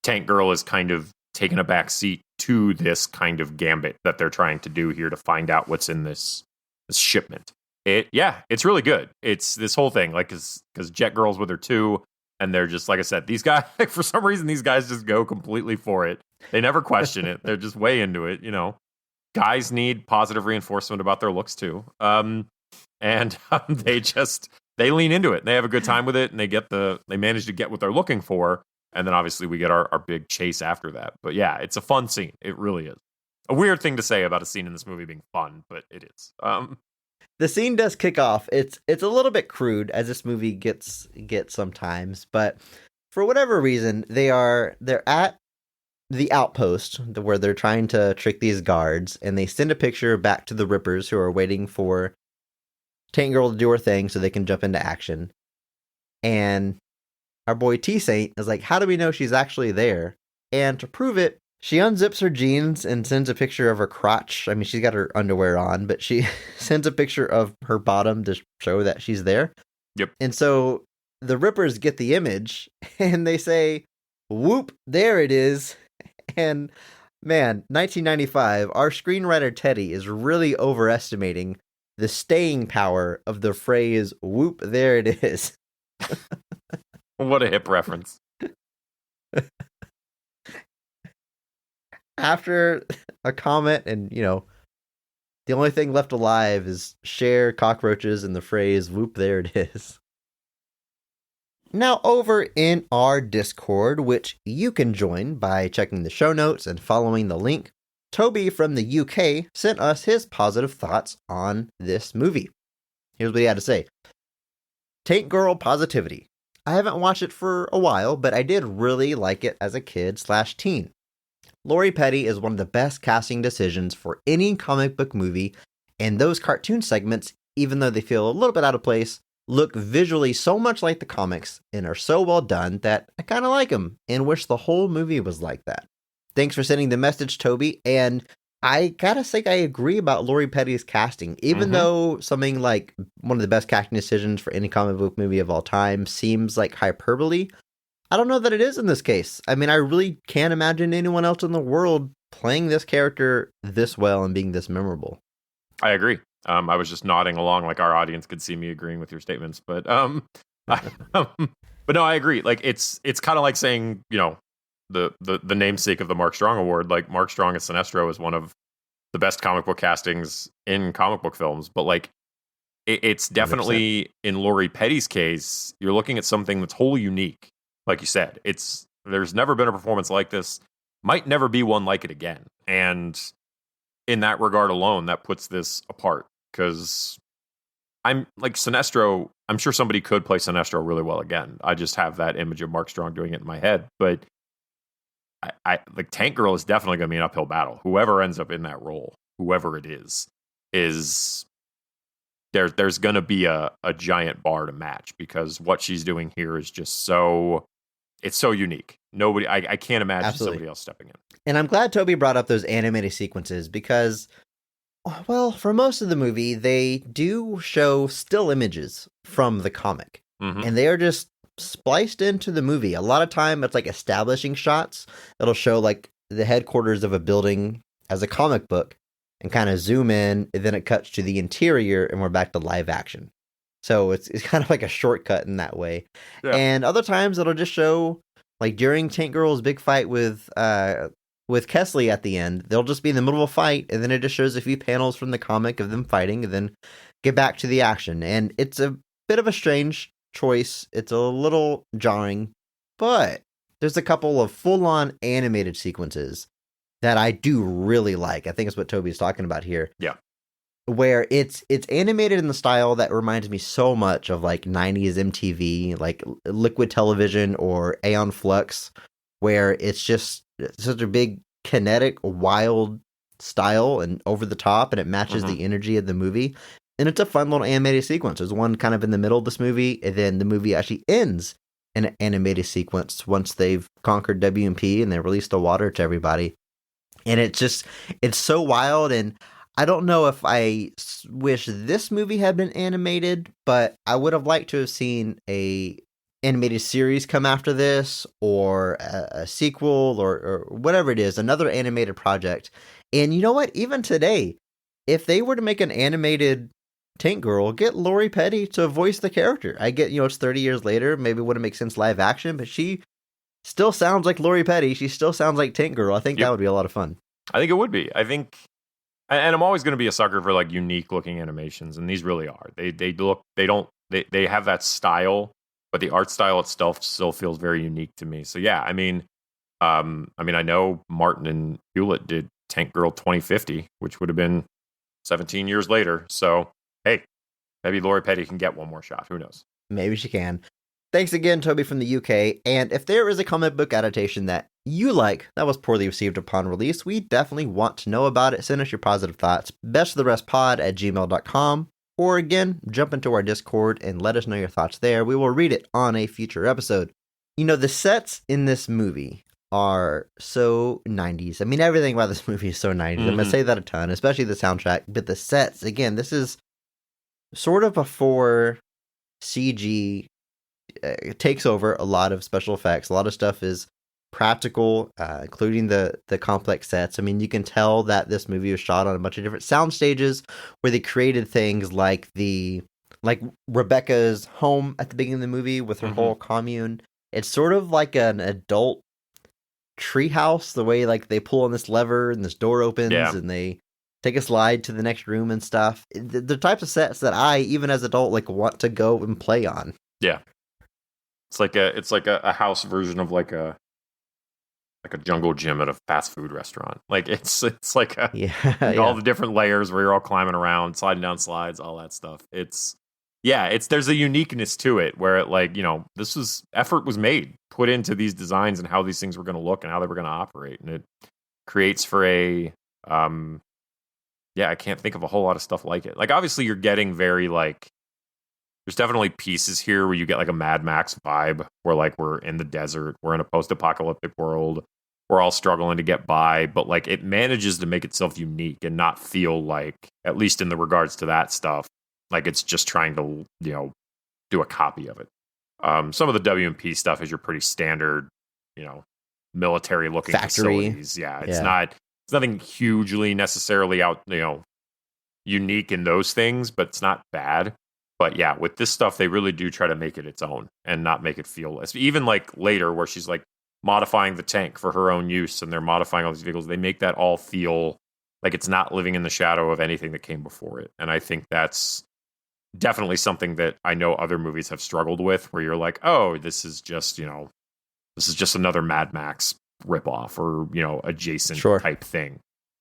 Tank Girl is kind of taking a back seat to this kind of gambit that they're trying to do here to find out what's in this shipment. It's really good. It's this whole thing, like, because Jet Girl's with her too, and they're just, like I said, these guys, like, for some reason, these guys just go completely for it. They never question it. They're just way into it, Guys need positive reinforcement about their looks too. They lean into it. They have a good time with it, and they manage to get what they're looking for. And then obviously we get our big chase after that. But yeah, it's a fun scene. It really is. A weird thing to say about a scene in this movie being fun, but it is. The scene does kick off. It's a little bit crude, as this movie gets sometimes, but for whatever reason, they're at the outpost where they're trying to trick these guards, and they send a picture back to the Rippers, who are waiting for Tank Girl to do her thing so they can jump into action. And our boy T-Saint is like, how do we know she's actually there? And to prove it, she unzips her jeans and sends a picture of her crotch. I mean, she's got her underwear on, but she sends a picture of her bottom to show that she's there. Yep. And so the Rippers get the image and they say, whoop, there it is. And man, 1995, our screenwriter Teddy is really overestimating the staying power of the phrase, whoop, there it is. What a hip reference. After a comment and, the only thing left alive is Cher, cockroaches, and the phrase, whoop, there it is. Now over in our Discord, which you can join by checking the show notes and following the link, Toby from the UK sent us his positive thoughts on this movie. Here's what he had to say. Tank Girl positivity. I haven't watched it for a while, but I did really like it as a kid/teen. Lori Petty is one of the best casting decisions for any comic book movie, and those cartoon segments, even though they feel a little bit out of place, look visually so much like the comics and are so well done that I kind of like them and wish the whole movie was like that. Thanks for sending the message, Toby, and I gotta say I agree about Lori Petty's casting. Even though something like one of the best casting decisions for any comic book movie of all time seems like hyperbole, I don't know that it is in this case. I mean, I really can't imagine anyone else in the world playing this character this well and being this memorable. I agree. I was just nodding along like our audience could see me agreeing with your statements, but but no, I agree. Like it's kind of like saying, the namesake of the Mark Strong Award, like Mark Strong as Sinestro is one of the best comic book castings in comic book films, but like it's definitely 100%. In Lori Petty's case, you're looking at something that's wholly unique. Like you said, there's never been a performance like this, might never be one like it again. And in that regard alone, that puts this apart, because I'm like Sinestro. I'm sure somebody could play Sinestro really well again. I just have that image of Mark Strong doing it in my head. But I like Tank Girl is definitely going to be an uphill battle. Whoever ends up in that role, whoever it is there's going to be a giant bar to match, because what she's doing here is just it's so unique. I can't imagine somebody else stepping in. And I'm glad Toby brought up those animated sequences because, well, for most of the movie, they do show still images from the comic. And they are just spliced into the movie. A lot of time, it's like establishing shots. It'll show like the headquarters of a building as a comic book and kind of zoom in, and then it cuts to the interior and we're back to live action. So it's kind of like a shortcut in that way. Yeah. And other times it'll just show, like during Tank Girl's big fight with Kesley at the end, they'll just be in the middle of a fight, and then it just shows a few panels from the comic of them fighting, and then get back to the action. And it's a bit of a strange choice. It's a little jarring, but there's a couple of full-on animated sequences that I do really like. I think it's what Toby's talking about here. Yeah. Where it's animated in the style that reminds me so much of like 90s MTV, like Liquid Television or Aeon Flux, where it's just such a big kinetic, wild style and over the top, and it matches the energy of the movie. And it's a fun little animated sequence. There's one kind of in the middle of this movie, and then the movie actually ends in an animated sequence once they've conquered WMP and they release the water to everybody. And it's so wild, and I don't know if I wish this movie had been animated, but I would have liked to have seen a animated series come after this, or a sequel, or whatever it is, another animated project. And you know what? Even today, if they were to make an animated Tank Girl, get Lori Petty to voice the character. I get, it's 30 years later, maybe it wouldn't make sense live action, but she still sounds like Lori Petty. She still sounds like Tank Girl. I think that would be a lot of fun. I think it would be. I think, and I'm always going to be a sucker for like unique looking animations, and these really are. They have that style, but the art style itself still feels very unique to me. So yeah, I mean, I know Martin and Hewlett did Tank Girl 2050, which would have been 17 years later. So hey, maybe Lori Petty can get one more shot. Who knows? Maybe she can. Thanks again, Toby from the UK. And if there is a comic book adaptation that you like that was poorly received upon release, we definitely want to know about it. Send us your positive thoughts. bestoftherestpod@gmail.com. Or again, jump into our Discord and let us know your thoughts there. We will read it on a future episode. The sets in this movie are so 90s. I mean, everything about this movie is so 90s. I'm going to say that a ton, especially the soundtrack. But the sets, again, this is sort of before CG takes over a lot of special effects. A lot of stuff is practical, including the complex sets. I mean, you can tell that this movie was shot on a bunch of different sound stages where they created things like Rebecca's home at the beginning of the movie with her whole commune. It's sort of like an adult treehouse, the way like they pull on this lever and this door opens and they take a slide to the next room and stuff. The types of sets that I, even as an adult, like want to go and play on. Yeah, it's like a house version of like a jungle gym at a fast food restaurant. Like it's like all the different layers where you're all climbing around, sliding down slides, all that stuff. There's a uniqueness to it where it, like, you know, effort was put into these designs and how these things were going to look and how they were going to operate, and it creates for a I can't think of a whole lot of stuff like it. Like, obviously you're getting very like, there's definitely pieces here where you get like a Mad Max vibe where like we're in the desert, we're in a post-apocalyptic world, we're all struggling to get by, but like it manages to make itself unique and not feel like, at least in the regards to that stuff, like it's just trying to, you know, do a copy of it. Some of the W&P stuff is your pretty standard, you know, military looking facilities. Yeah, it's nothing hugely necessarily out, you know, unique in those things, but it's not bad. But yeah, with this stuff, they really do try to make it its own and not make it feel less. Even like later where she's like modifying the tank for her own use and they're modifying all these vehicles, they make that all feel like it's not living in the shadow of anything that came before it. And I think that's definitely something that I know other movies have struggled with, where you're like, oh, this is just another Mad Max ripoff or, you know, adjacent type thing.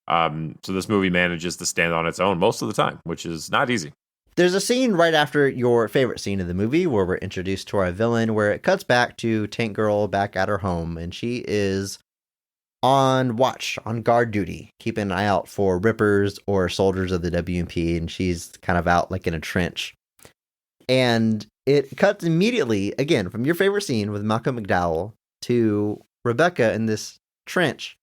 So this movie manages to stand on its own most of the time, which is not easy. There's a scene right after your favorite scene of the movie where we're introduced to our villain, where it cuts back to Tank Girl back at her home, and she is on watch, on guard duty, keeping an eye out for rippers or soldiers of the W&P, and she's kind of out like in a trench. And it cuts immediately, again, from your favorite scene with Malcolm McDowell to Rebecca in this trench,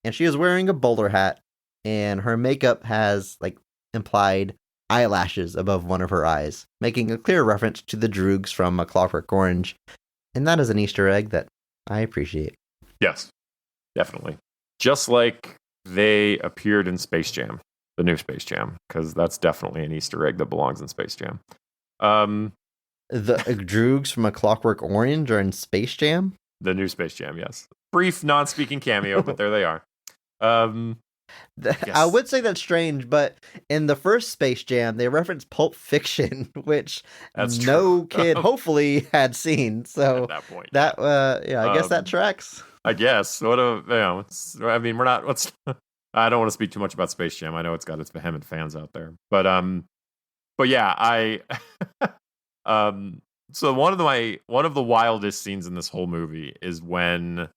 and she is wearing a bowler hat, and her makeup has like implied eyelashes above one of her eyes, making a clear reference to the Droogs from A Clockwork Orange. And that is an Easter egg that I appreciate. Yes, definitely. Just like they appeared in Space Jam, the new Space Jam, because that's definitely an Easter egg that belongs in Space Jam. The Droogs from A Clockwork Orange are in Space Jam? The new Space Jam, yes. Brief non-speaking cameo, but there they are. Yes. I would say that's strange, but in the first Space Jam, they reference Pulp Fiction, which no kid hopefully had seen. So at that point, I guess that tracks. I guess. I mean, we're not. I don't want to speak too much about Space Jam. I know it's got its vehement fans out there, but yeah, so one of the wildest scenes in this whole movie is when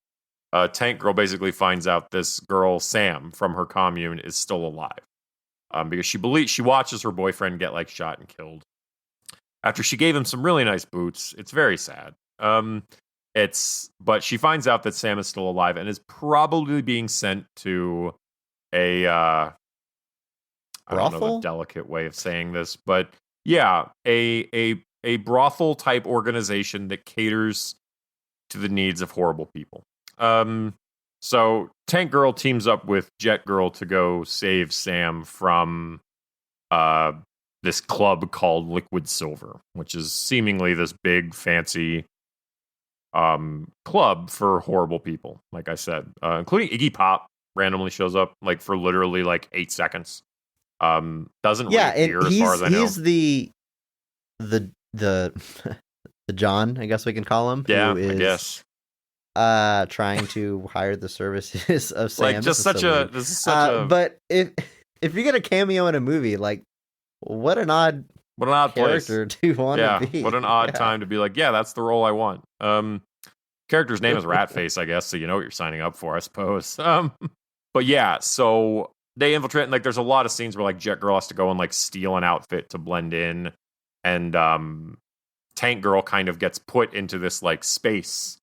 Tank Girl basically finds out this girl, Sam, from her commune is still alive. Because she watches her boyfriend get like shot and killed. After she gave him some really nice boots. It's very sad. But she finds out that Sam is still alive and is probably being sent to a I don't know the delicate way of saying this, but yeah, a brothel type organization that caters to the needs of horrible people. So Tank Girl teams up with Jet Girl to go save Sam from this club called Liquid Silver, which is seemingly this big fancy club for horrible people, like I said, including Iggy Pop randomly shows up like for literally like 8 seconds. Doesn't reappear as far as I know. He's the John, I guess we can call him. Yeah, who is, I guess. Trying to hire the services of Sam. Like just such a. This is such a. But if you get a cameo in a movie, like what an odd character place to want to be. What an odd time to be like, yeah, that's the role I want. Character's name is Ratface, I guess, so you know what you're signing up for, I suppose. But yeah, so they infiltrate, and like there's a lot of scenes where like Jet Girl has to go and like steal an outfit to blend in, and Tank Girl kind of gets put into this like space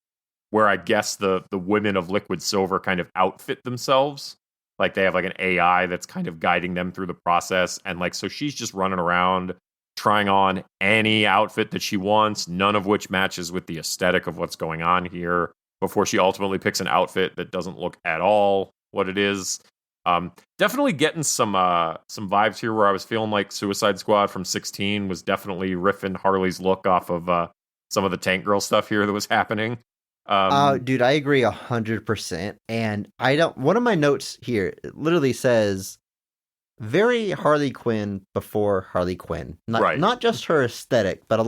where I guess the women of Liquid Silver kind of outfit themselves. Like they have like an AI that's kind of guiding them through the process. And like, so she's just running around trying on any outfit that she wants, none of which matches with the aesthetic of what's going on here, before she ultimately picks an outfit that doesn't look at all what it is. Definitely getting some vibes here where I was feeling like Suicide Squad from 16 was definitely riffing Harley's look off of some of the Tank Girl stuff here that was happening. Dude, I agree 100%. And one of my notes here, it literally says very Harley Quinn before Harley Quinn. Not just her aesthetic, but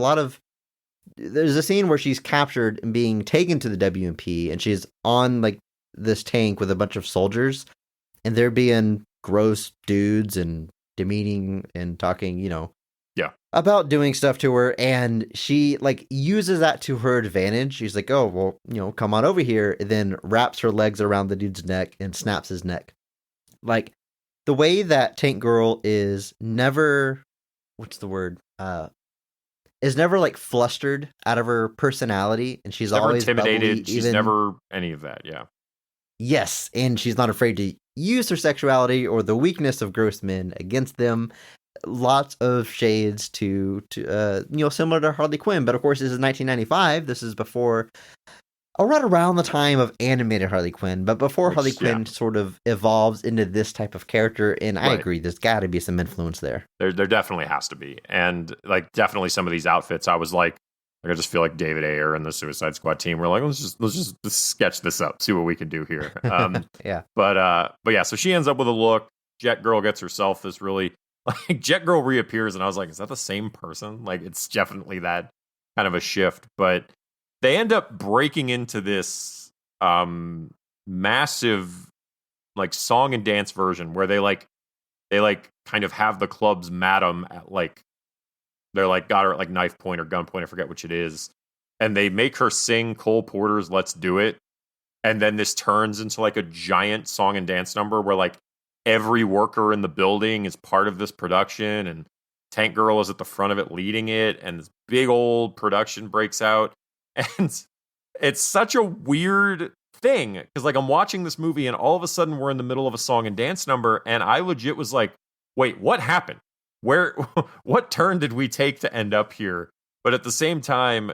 there's a scene where she's captured and being taken to the WMP, and she's on like this tank with a bunch of soldiers, and they're being gross dudes and demeaning and talking, about doing stuff to her, and she like uses that to her advantage. She's like, oh, well, come on over here, and then wraps her legs around the dude's neck and snaps his neck. Like, the way that Tank Girl is never, what's the word? Is never like flustered out of her personality, and she's never always intimidated. Bubbly, she's never any of that. Yeah. Yes, and she's not afraid to use her sexuality or the weakness of gross men against them. Lots of shades to similar to Harley Quinn, but of course this is 1995. This is before, right around the time of animated Harley Quinn, but before Harley Quinn sort of evolves into this type of character. And I agree, there's got to be some influence there. There definitely has to be, and like definitely some of these outfits, I was like I just feel like David Ayer and the Suicide Squad team were like, let's just sketch this up, see what we can do here. Yeah, but yeah, so she ends up with a look. Jet Girl gets herself this really. Like Jet Girl reappears, and I was like, is that the same person? Like, it's definitely that kind of a shift. But they end up breaking into this massive like song and dance version where they kind of have the club's madam at like, they're like got her at like knife point or gun point, I forget which it is. And they make her sing Cole Porter's Let's Do It. And then this turns into like a giant song and dance number where like every worker in the building is part of this production, and Tank Girl is at the front of it leading it, and this big old production breaks out. And it's such a weird thing, because like I'm watching this movie and all of a sudden we're in the middle of a song and dance number, and I legit was like, wait, what happened? What turn did we take to end up here? But at the same time,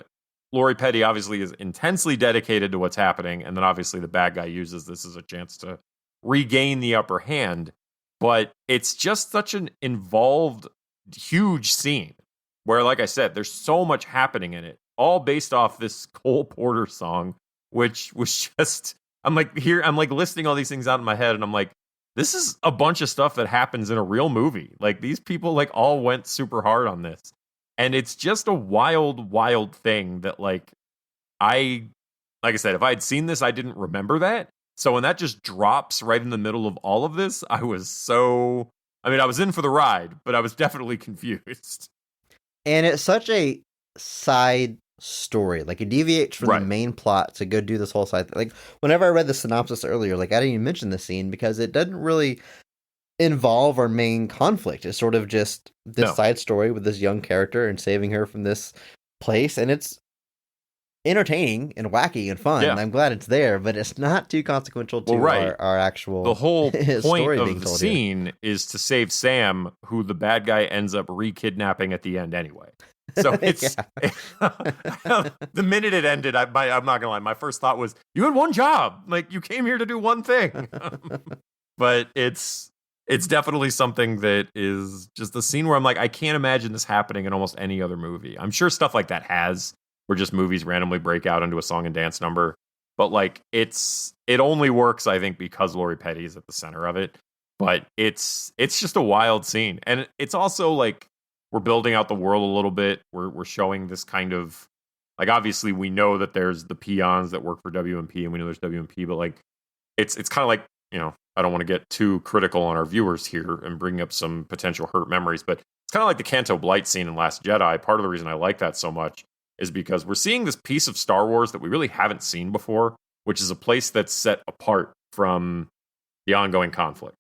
Lori Petty obviously is intensely dedicated to what's happening, and then obviously the bad guy uses this as a chance to regain the upper hand. But it's just such an involved, huge scene where, like I said, there's so much happening in it, all based off this Cole Porter song, which was just, I'm like listing all these things out in my head, and I'm like, this is a bunch of stuff that happens in a real movie. Like, these people like all went super hard on this, and it's just a wild thing that like I said, if I had seen this, I didn't remember that. So when that just drops right in the middle of all of this, I was in for the ride, but I was definitely confused. And it's such a side story. Like, it deviates from the main plot to go do this whole side. Like, whenever I read the synopsis earlier, like, I didn't even mention the scene because it doesn't really involve our main conflict. It's sort of just this side story with this young character and saving her from this place. And it's entertaining and wacky and fun. And I'm glad it's there, but it's not too consequential to our actual the whole point story of being the told scene here. is to save Sam, who the bad guy ends up re-kidnapping at the end anyway. So it's the minute it ended, I'm not gonna lie, my first thought was, you had one job, like you came here to do one thing. But it's definitely something that is just the scene where I'm like, I can't imagine this happening in almost any other movie. I'm sure stuff like that has, where just movies randomly break out into a song and dance number. But like it only works, I think, because Lori Petty is at the center of it. But it's just a wild scene. And it's also like we're building out the world a little bit. We're showing this kind of, like, obviously we know that there's the peons that work for WMP, and we know there's WMP, but like it's kind of like, I don't want to get too critical on our viewers here and bring up some potential hurt memories, but it's kind of like the Canto Blight scene in Last Jedi. Part of the reason I like that so much is because we're seeing this piece of Star Wars that we really haven't seen before, which is a place that's set apart from the ongoing conflict.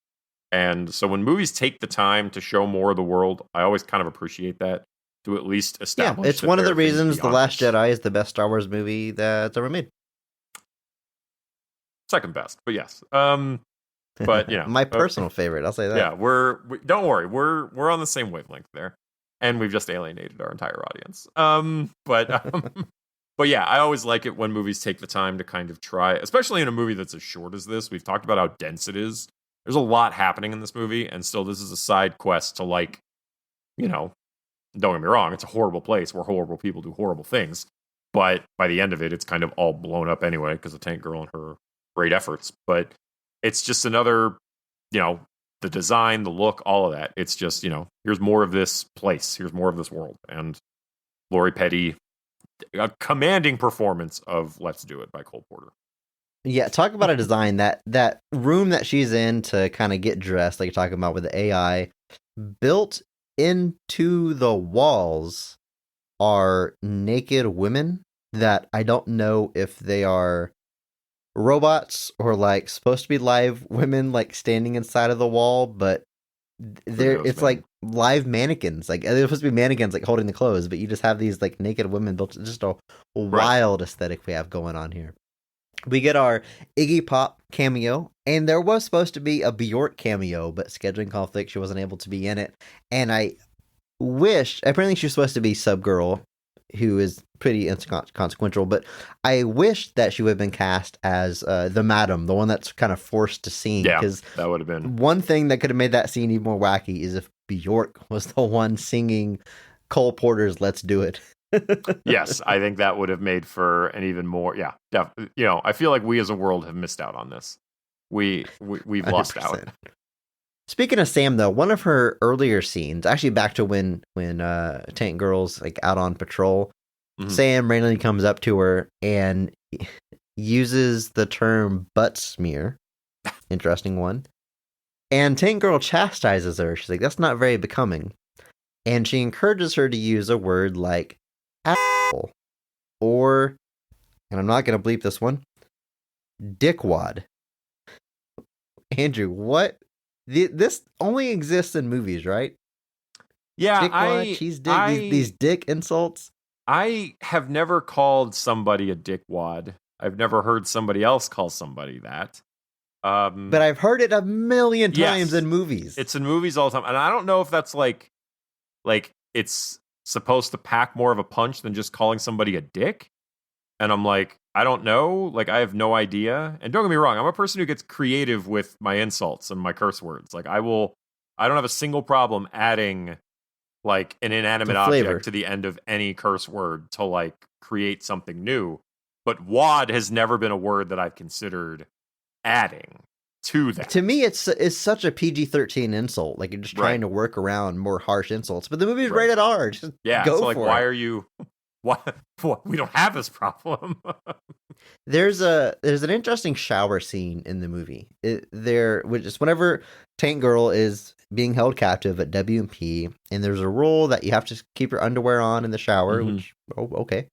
And so when movies take the time to show more of the world, I always kind of appreciate that, to at least establish. Yeah, it's one of the reasons The Last Jedi is the best Star Wars movie that's ever made. second best, but yes. But My personal favorite, I'll say that. Yeah, don't worry, we're on the same wavelength there, and we've just alienated our entire audience. But yeah, I always like it when movies take the time to kind of try, especially in a movie that's as short as this. We've talked about how dense it is. There's a lot happening in this movie, and still this is a side quest to, like, don't get me wrong, it's a horrible place where horrible people do horrible things. But by the end of it, it's kind of all blown up anyway because of Tank Girl and her great efforts. But it's just another, the design, the look, all of that. It's just, here's more of this place. Here's more of this world. And Lori Petty, a commanding performance of Let's Do It by Cole Porter. Yeah, talk about a design, that room that she's in to kind of get dressed, like you're talking about with the AI, built into the walls are naked women that I don't know if they are robots or like supposed to be live women like standing inside of the wall, but it's like live mannequins. Like they're supposed to be mannequins like holding the clothes, but you just have these like naked women built. Just a wild aesthetic we have going on here. We get our Iggy Pop cameo, and there was supposed to be a Bjork cameo, but scheduling conflict, she wasn't able to be in it. And I wish, apparently she's supposed to be Subgirl, who is pretty inconsequential, but I wish that she would have been cast as the Madam, the one that's kind of forced to sing. Yeah, that would have been one thing that could have made that scene even more wacky is if Bjork was the one singing Cole Porter's "Let's Do It." Yes, I think that would have made for an even more. Yeah, I feel like we as a world have missed out on this. We've lost 100%. out. Speaking of Sam, though, one of her earlier scenes, actually back to when Tank Girl's like out on patrol, Sam randomly comes up to her and uses the term butt smear. Interesting one. And Tank Girl chastises her. She's like, that's not very becoming. And she encourages her to use a word like asshole, or, and I'm not going to bleep this one, dickwad. Andrew, what? This only exists in movies, right? Yeah, dickwad, cheese dick, these dick insults. I have never called somebody a dickwad. I've never heard somebody else call somebody that. But I've heard it a million times in movies. It's in movies all the time. And I don't know if that's like it's supposed to pack more of a punch than just calling somebody a dick. And I'm like, I don't know. Like, I have no idea. And don't get me wrong, I'm a person who gets creative with my insults and my curse words. Like, I don't have a single problem adding like an inanimate object to the end of any curse word to like create something new. But wad has never been a word that I've considered adding to that. To me, it's such a PG-13 insult. Like, you're just trying to work around more harsh insults. But the movie's rated R. Just go so like, for why it. are you? What? We don't have this problem. There's an interesting shower scene in the movie. Which is whenever Tank Girl is being held captive at W&P, and there's a rule that you have to keep your underwear on in the shower. Which okay.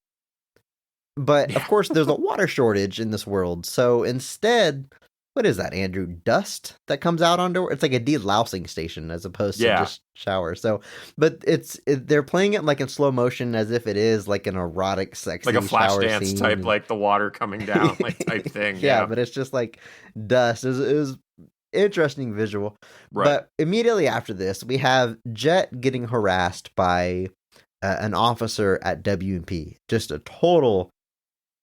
But of course, there's a water shortage in this world. So instead, what is that, Andrew? Dust that comes out onto it's like a delousing station as opposed to just shower. So, but they're playing it like in slow motion as if it is like an erotic, sexy, like a flash shower dance scene. type, like the water coming down, like type thing. Yeah, but it's just like dust. It was interesting visual. Right. But immediately after this, we have Jet getting harassed by an officer at W&P. Just a total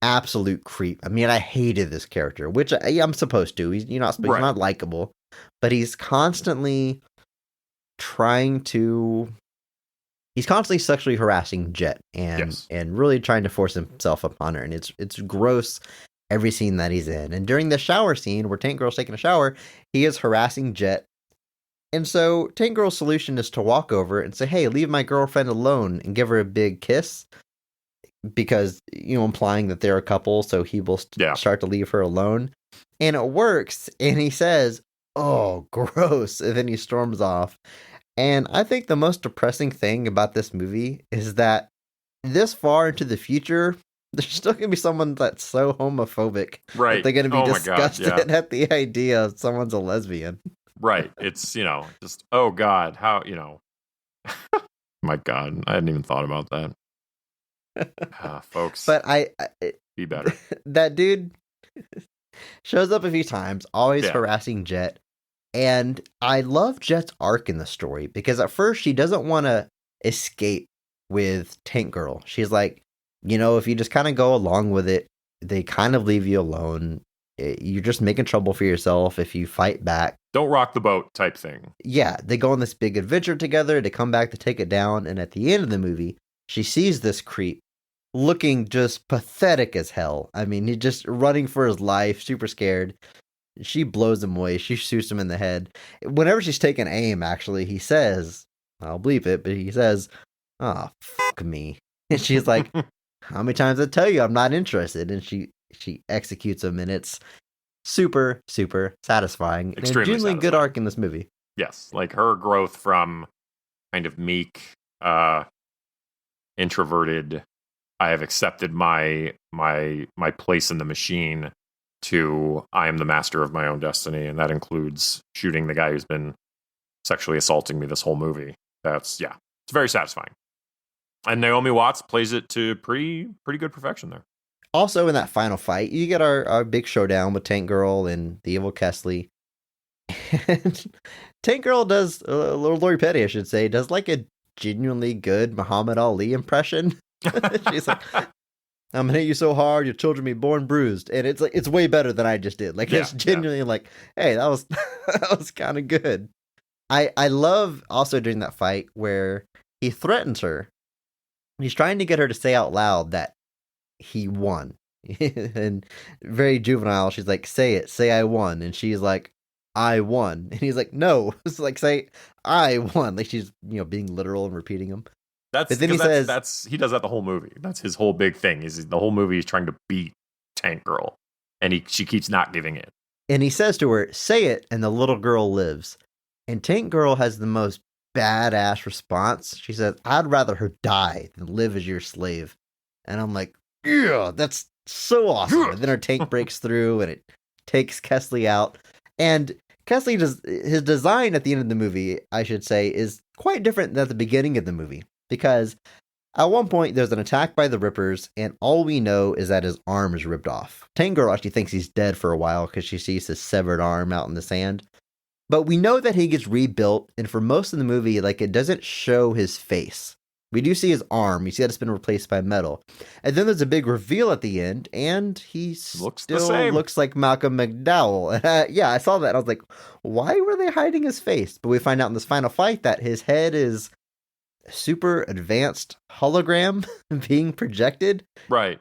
absolute creep. I mean, I hated this character, which I'm supposed to. He's not likable, but he's constantly sexually harassing Jet and really trying to force himself upon her. And it's gross every scene that he's in. And during the shower scene where Tank Girl's taking a shower, he is harassing Jet. And so Tank Girl's solution is to walk over and say, hey, leave my girlfriend alone, and give her a big kiss. Because, implying that they're a couple, so he will start to leave her alone. And it works, and he says, oh, gross, and then he storms off. And I think the most depressing thing about this movie is that this far into the future, there's still going to be someone that's so homophobic that they're going to be disgusted at the idea of someone's a lesbian. Right. It's, just, oh, God, how, my God, I hadn't even thought about that. Folks, but I be better. That dude, Shows up a few times, always Yeah. harassing Jet. And I love Jet's arc in the story because at first she doesn't want to escape with Tank Girl. She's like, if you just kind of go along with it, they kind of leave you alone. You're just making trouble for yourself if you fight back. Don't rock the boat type thing. Yeah, they go on this big adventure together to come back to take it down. And at the end of the movie, she sees this creep looking just pathetic as hell. I mean, he's just running for his life, super scared. She blows him away. She shoots him in the head. Whenever she's taking aim, actually, he says, I'll bleep it, but he says, "Oh, fuck me." And she's like, "How many times I tell you I'm not interested?" And she executes him, and it's super, super satisfying. Extremely and a genuinely good satisfying. arc in this movie. Yes, like her growth from kind of meek, introverted, I have accepted my place in the machine, to I am the master of my own destiny, and that includes shooting the guy who's been sexually assaulting me this whole movie. It's very satisfying. And Naomi Watts plays it to pretty good perfection there. Also, in that final fight, you get our big showdown with Tank Girl and the evil Kesley. And Tank Girl does, Lori Petty, I should say, does like a genuinely good Muhammad Ali impression. She's like, "I'm gonna hit you so hard, your children be born bruised," and it's like it's way better than I just did. Like it's genuinely like, hey, that was that was kind of good. I love also during that fight where he threatens her. He's trying to get her to say out loud that he won, and very juvenile. She's like, "Say it, say I won," and she's like, "I won," and he's like, "No, it's like say I won." Like she's being literal and repeating him. But then he says he does that the whole movie. That's his whole big thing. Is the whole movie he's trying to beat Tank Girl, and she keeps not giving in. And he says to her, "Say it," and the little girl lives. And Tank Girl has the most badass response. She says, "I'd rather her die than live as your slave." And I'm like, yeah, that's so awesome. And then her tank breaks through and it takes Kesley out. And Kesley his design at the end of the movie, I should say, is quite different than at the beginning of the movie. Because at one point, there's an attack by the Rippers, and all we know is that his arm is ripped off. Tank Girl actually thinks he's dead for a while because she sees his severed arm out in the sand. But we know that he gets rebuilt, and for most of the movie, like, it doesn't show his face. We do see his arm. You see that it's been replaced by metal. And then there's a big reveal at the end, and he looks like Malcolm McDowell. Yeah, I saw that. I was like, why were they hiding his face? But we find out in this final fight that his head is super advanced hologram being projected. Right.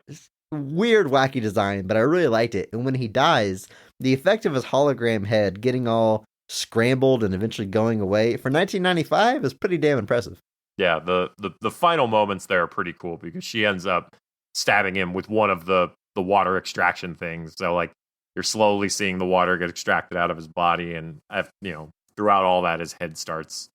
Weird, wacky design, but I really liked it. And when he dies, the effect of his hologram head getting all scrambled and eventually going away for 1995 is pretty damn impressive. Yeah, the final moments there are pretty cool because she ends up stabbing him with one of the water extraction things. So like you're slowly seeing the water get extracted out of his body, and throughout all that, his head starts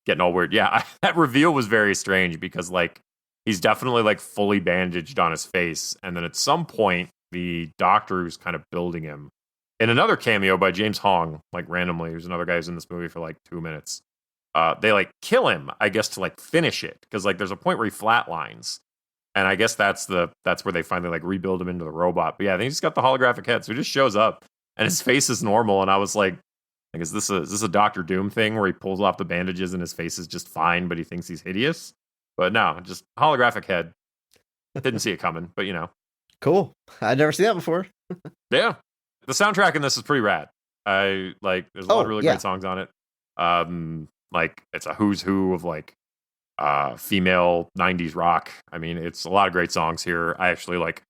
getting all weird. Yeah, that reveal was very strange because like he's definitely like fully bandaged on his face, and then at some point the doctor who's kind of building him in another cameo by James Hong, like randomly, who's another guy who's in this movie for like 2 minutes. They like kill him, I guess, to like finish it because like there's a point where he flatlines, and I guess that's where they finally like rebuild him into the robot. But yeah, I think he's got the holographic head, so he just shows up and his face is normal. And I was like, is this a Doctor Doom thing where he pulls off the bandages and his face is just fine, but he thinks he's hideous? But no, just holographic head. Didn't see it coming, but Cool. I'd never seen that before. Yeah, the soundtrack in this is pretty rad. There's a lot of really great songs on it. Like it's a who's who of like female 90s rock. I mean, it's a lot of great songs here. I actually like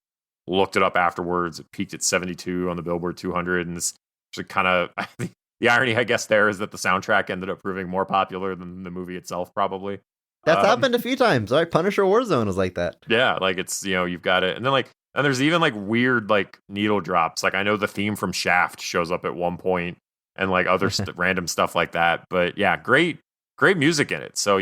looked it up afterwards. It peaked at 72 on the Billboard 200, and this kind of the irony, I guess, there is that the soundtrack ended up proving more popular than the movie itself, probably. That's happened a few times. Like Punisher Warzone is like that. Yeah, like it's you've got it, and then like and there's even like weird like needle drops. Like I know the theme from Shaft shows up at one point. And like other random stuff like that. But yeah, great music in it. So,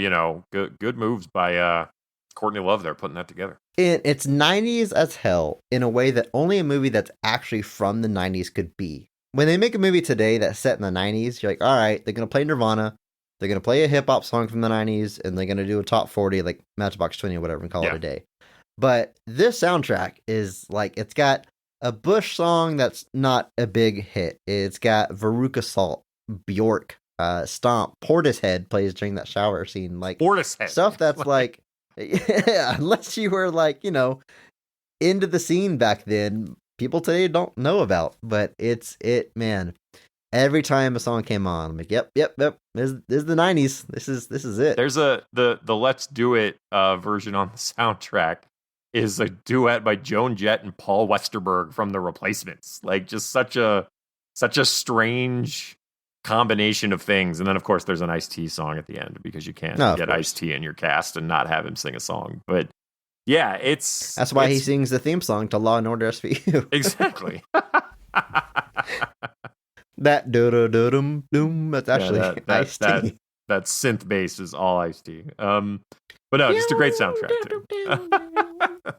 good moves by Courtney Love there putting that together. It's 90s as hell in a way that only a movie that's actually from the 90s could be. When they make a movie today that's set in the 90s, you're like, all right, they're going to play Nirvana, they're going to play a hip hop song from the 90s, and they're going to do a top 40 like Matchbox 20 or whatever and call it a day. But this soundtrack is like, it's got a Bush song that's not a big hit. It's got Veruca Salt, Bjork, Stomp, Portishead plays during that shower scene. Like, Portishead. stuff that's like, yeah, unless you were like, into the scene back then, people today don't know about. But man. Every time a song came on, I'm like, yep. This is the 90s. This is it. There's the Let's Do It version on the soundtrack is a duet by Joan Jett and Paul Westerberg from The Replacements. Like, just such a strange combination of things. And then, of course, there's an Ice-T song at the end because you can't get Ice-T in your cast and not have him sing a song. But yeah, that's why he sings the theme song to Law and Order SVU. Exactly. That do-do-do-dum-dum, that's actually Ice-T. That synth bass is all Ice-T. But no, just a great soundtrack too.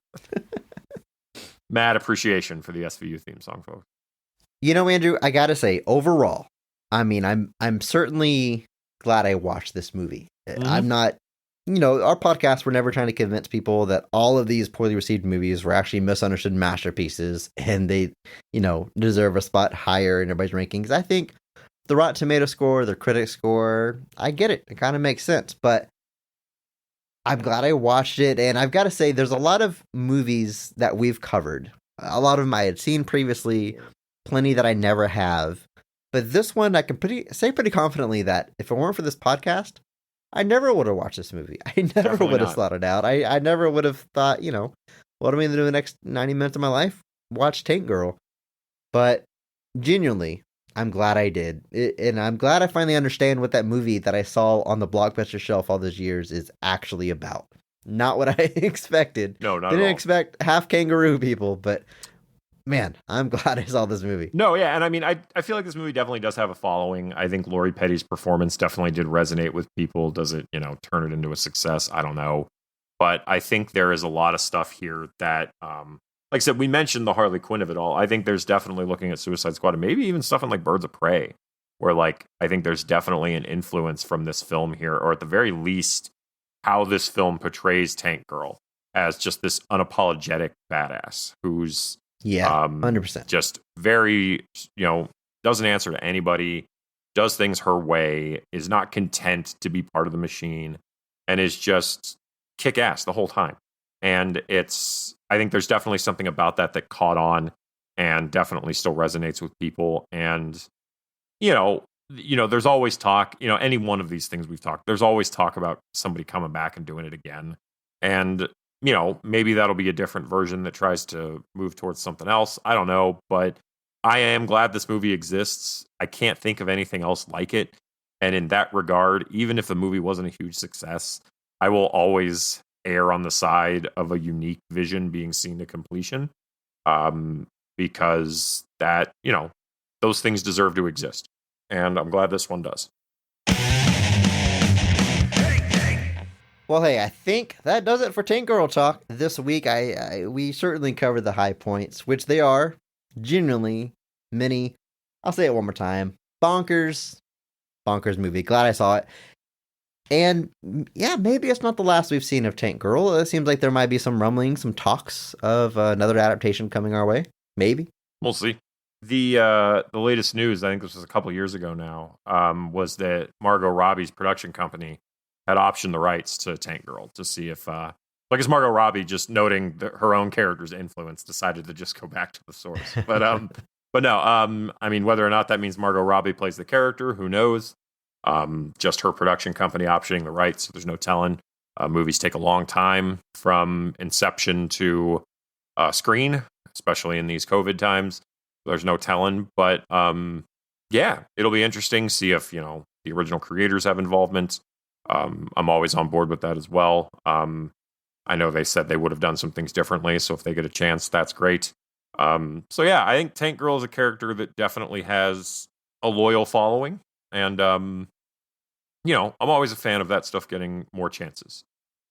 Mad appreciation for the SVU theme song, folks. Andrew, I gotta say, overall, I mean, I'm certainly glad I watched this movie. Mm-hmm. I'm not, our podcast, we're never trying to convince people that all of these poorly received movies were actually misunderstood masterpieces and they, deserve a spot higher in everybody's rankings. I think the Rotten Tomato score, the critic score, I get it. It kind of makes sense, but I'm glad I watched it. And I've got to say, there's a lot of movies that we've covered. A lot of them I had seen previously, plenty that I never have. But this one, I can say pretty confidently that if it weren't for this podcast, I never would have watched this movie. I never Definitely would have not. thought it out. I never would have thought, what am I going to do the next 90 minutes of my life? Watch Tank Girl. But genuinely, I'm glad I did. And I'm glad I finally understand what that movie that I saw on the Blockbuster shelf all those years is actually about. Not what I expected. No, not Didn't at all. expect half kangaroo people, but man, I'm glad I saw this movie. No, yeah, and I mean, I feel like this movie definitely does have a following. I think Lori Petty's performance definitely did resonate with people. Does it, turn it into a success? I don't know. But I think there is a lot of stuff here that, like I said, we mentioned the Harley Quinn of it all. I think there's definitely looking at Suicide Squad and maybe even stuff in like Birds of Prey, where like, I think there's definitely an influence from this film here, or at the very least, how this film portrays Tank Girl as just this unapologetic badass who's, yeah, 100%. Just very, doesn't answer to anybody, does things her way, is not content to be part of the machine, and is just kick ass the whole time. And I think there's definitely something about that caught on and definitely still resonates with people. And, there's always talk, any one of these things we've talked, there's always talk about somebody coming back and doing it again. And, maybe that'll be a different version that tries to move towards something else. I don't know, but I am glad this movie exists. I can't think of anything else like it. And in that regard, even if the movie wasn't a huge success, I will always err on the side of a unique vision being seen to completion. Because that, those things deserve to exist. And I'm glad this one does. Well, hey, I think that does it for Tank Girl Talk this week. We certainly covered the high points, which they are genuinely many. I'll say it one more time. Bonkers movie. Glad I saw it. And yeah, maybe it's not the last we've seen of Tank Girl. It seems like there might be some rumblings, some talks of another adaptation coming our way. Maybe. We'll see. The latest news, I think this was a couple years ago now, was that Margot Robbie's production company had optioned the rights to Tank Girl to see if, I guess Margot Robbie, just noting her own character's influence, decided to just go back to the source. But no, I mean, whether or not that means Margot Robbie plays the character, who knows? Just her production company optioning the rights, so there's no telling. Movies take a long time from inception to screen, especially in these COVID times. There's no telling, but yeah, it'll be interesting to see if, the original creators have involvement. I'm always on board with that as well. I know they said they would have done some things differently, so if they get a chance, that's great. So yeah, I think Tank Girl is a character that definitely has a loyal following, and I'm always a fan of that stuff getting more chances,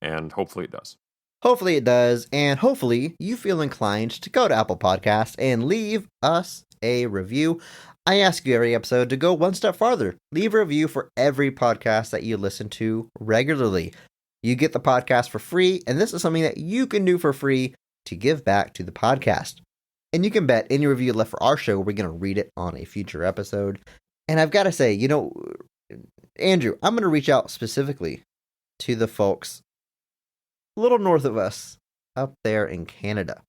and hopefully it does. Hopefully it does, and hopefully you feel inclined to go to Apple Podcasts and leave us a review. I ask you every episode to go one step farther. Leave a review for every podcast that you listen to regularly. You get the podcast for free, and this is something that you can do for free to give back to the podcast. And you can bet any review left for our show, we're going to read it on a future episode. And I've got to say, Andrew, I'm going to reach out specifically to the folks a little north of us up there in Canada.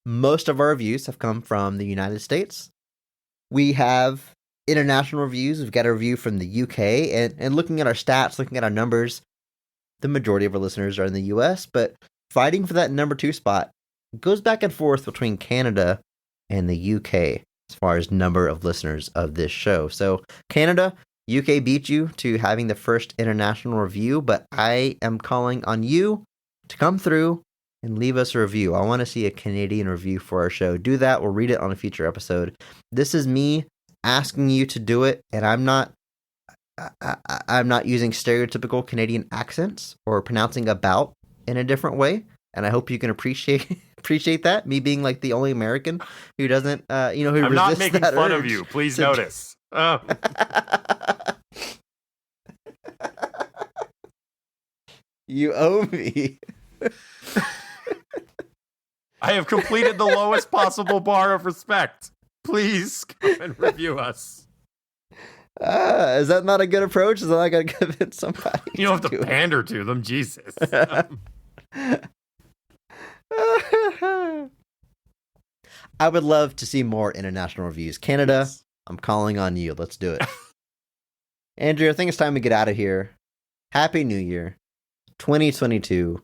Most of our reviews have come from the United States. We have international reviews. We've got a review from the UK. And looking at our stats, looking at our numbers, the majority of our listeners are in the US. But fighting for that number 2 spot goes back and forth between Canada and the UK as far as number of listeners of this show. So Canada, UK beat you to having the first international review, but I am calling on you to come through and leave us a review. I want to see a Canadian review for our show. Do that. We'll read it on a future episode. This is me asking you to do it, and I'm not using stereotypical Canadian accents or pronouncing about in a different way. And I hope you can appreciate that. Me being like the only American who doesn't, who I'm resists not making that fun urge of you. Please to- notice. You owe me. I have completed the lowest possible bar of respect. Please come and review us. Is that not a good approach? Is that not going to convince somebody? You don't have do to it? pander to them, Jesus. I would love to see more international reviews. Canada, Yes. I'm calling on you. Let's do it. Andrew, I think it's time to get out of here. Happy New Year. 2022.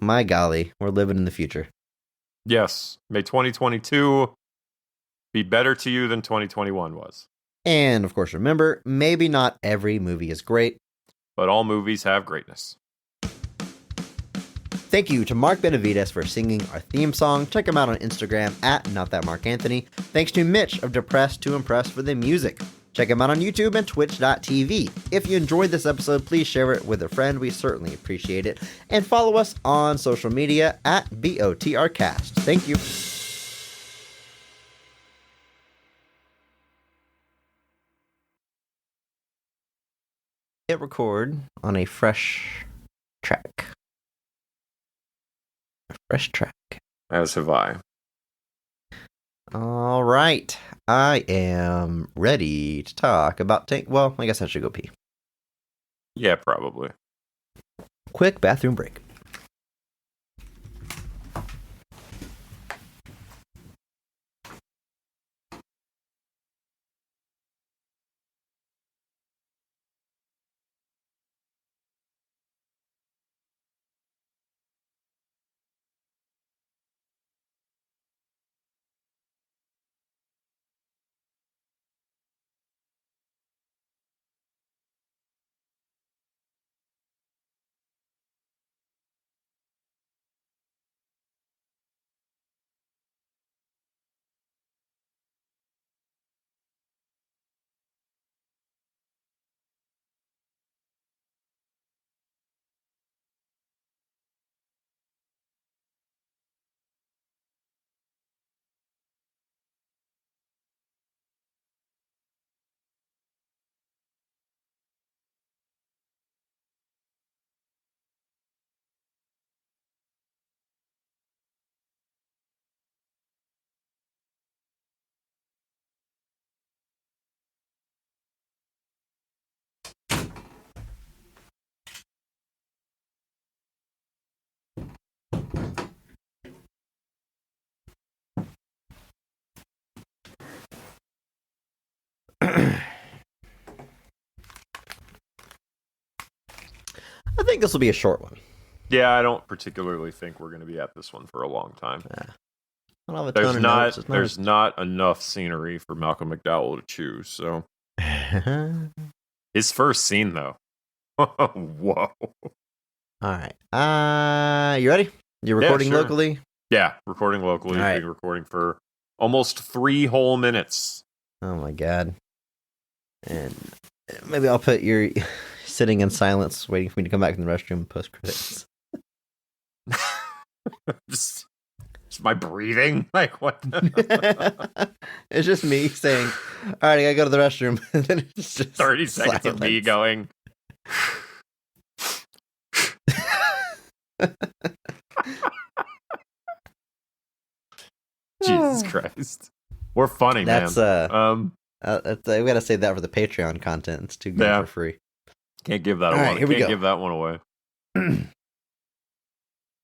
My golly, we're living in the future. Yes. May 2022 be better to you than 2021 was. And of course, remember, maybe not every movie is great. But all movies have greatness. Thank you to Mark Benavides for singing our theme song. Check him out on Instagram at NotThatMarkAnthony. Thanks to Mitch of Depressed to Impress for the music. Check him out on YouTube and Twitch.tv. If you enjoyed this episode, please share it with a friend. We certainly appreciate it. And follow us on social media at BOTRcast. Thank you. Hit record on a fresh track. A fresh track. As have I. All right. I am ready to talk about Well, I guess I should go pee. Yeah, probably. Quick bathroom break. I think this will be a short one. Yeah, I don't particularly think we're going to be at this one for a long time. I don't have a ton of notes. It's There's not enough scenery for Malcolm McDowell to choose. So his first scene, though. Whoa. All right. You ready? You're recording sure. locally? Yeah, recording locally. All right. Been recording for almost 3 whole minutes. Oh my god. And maybe I'll put your sitting in silence, waiting for me to come back from the restroom post credits. just my breathing. Like what? the- It's just me saying, "All right, I gotta go to the restroom." And then it's just 30 seconds of me silence. going. Jesus Christ. We're funny, That's man. we gotta save that for the Patreon content. It's too good Yeah. for free. Can't give that All right, away. here we Can't go. give that one away.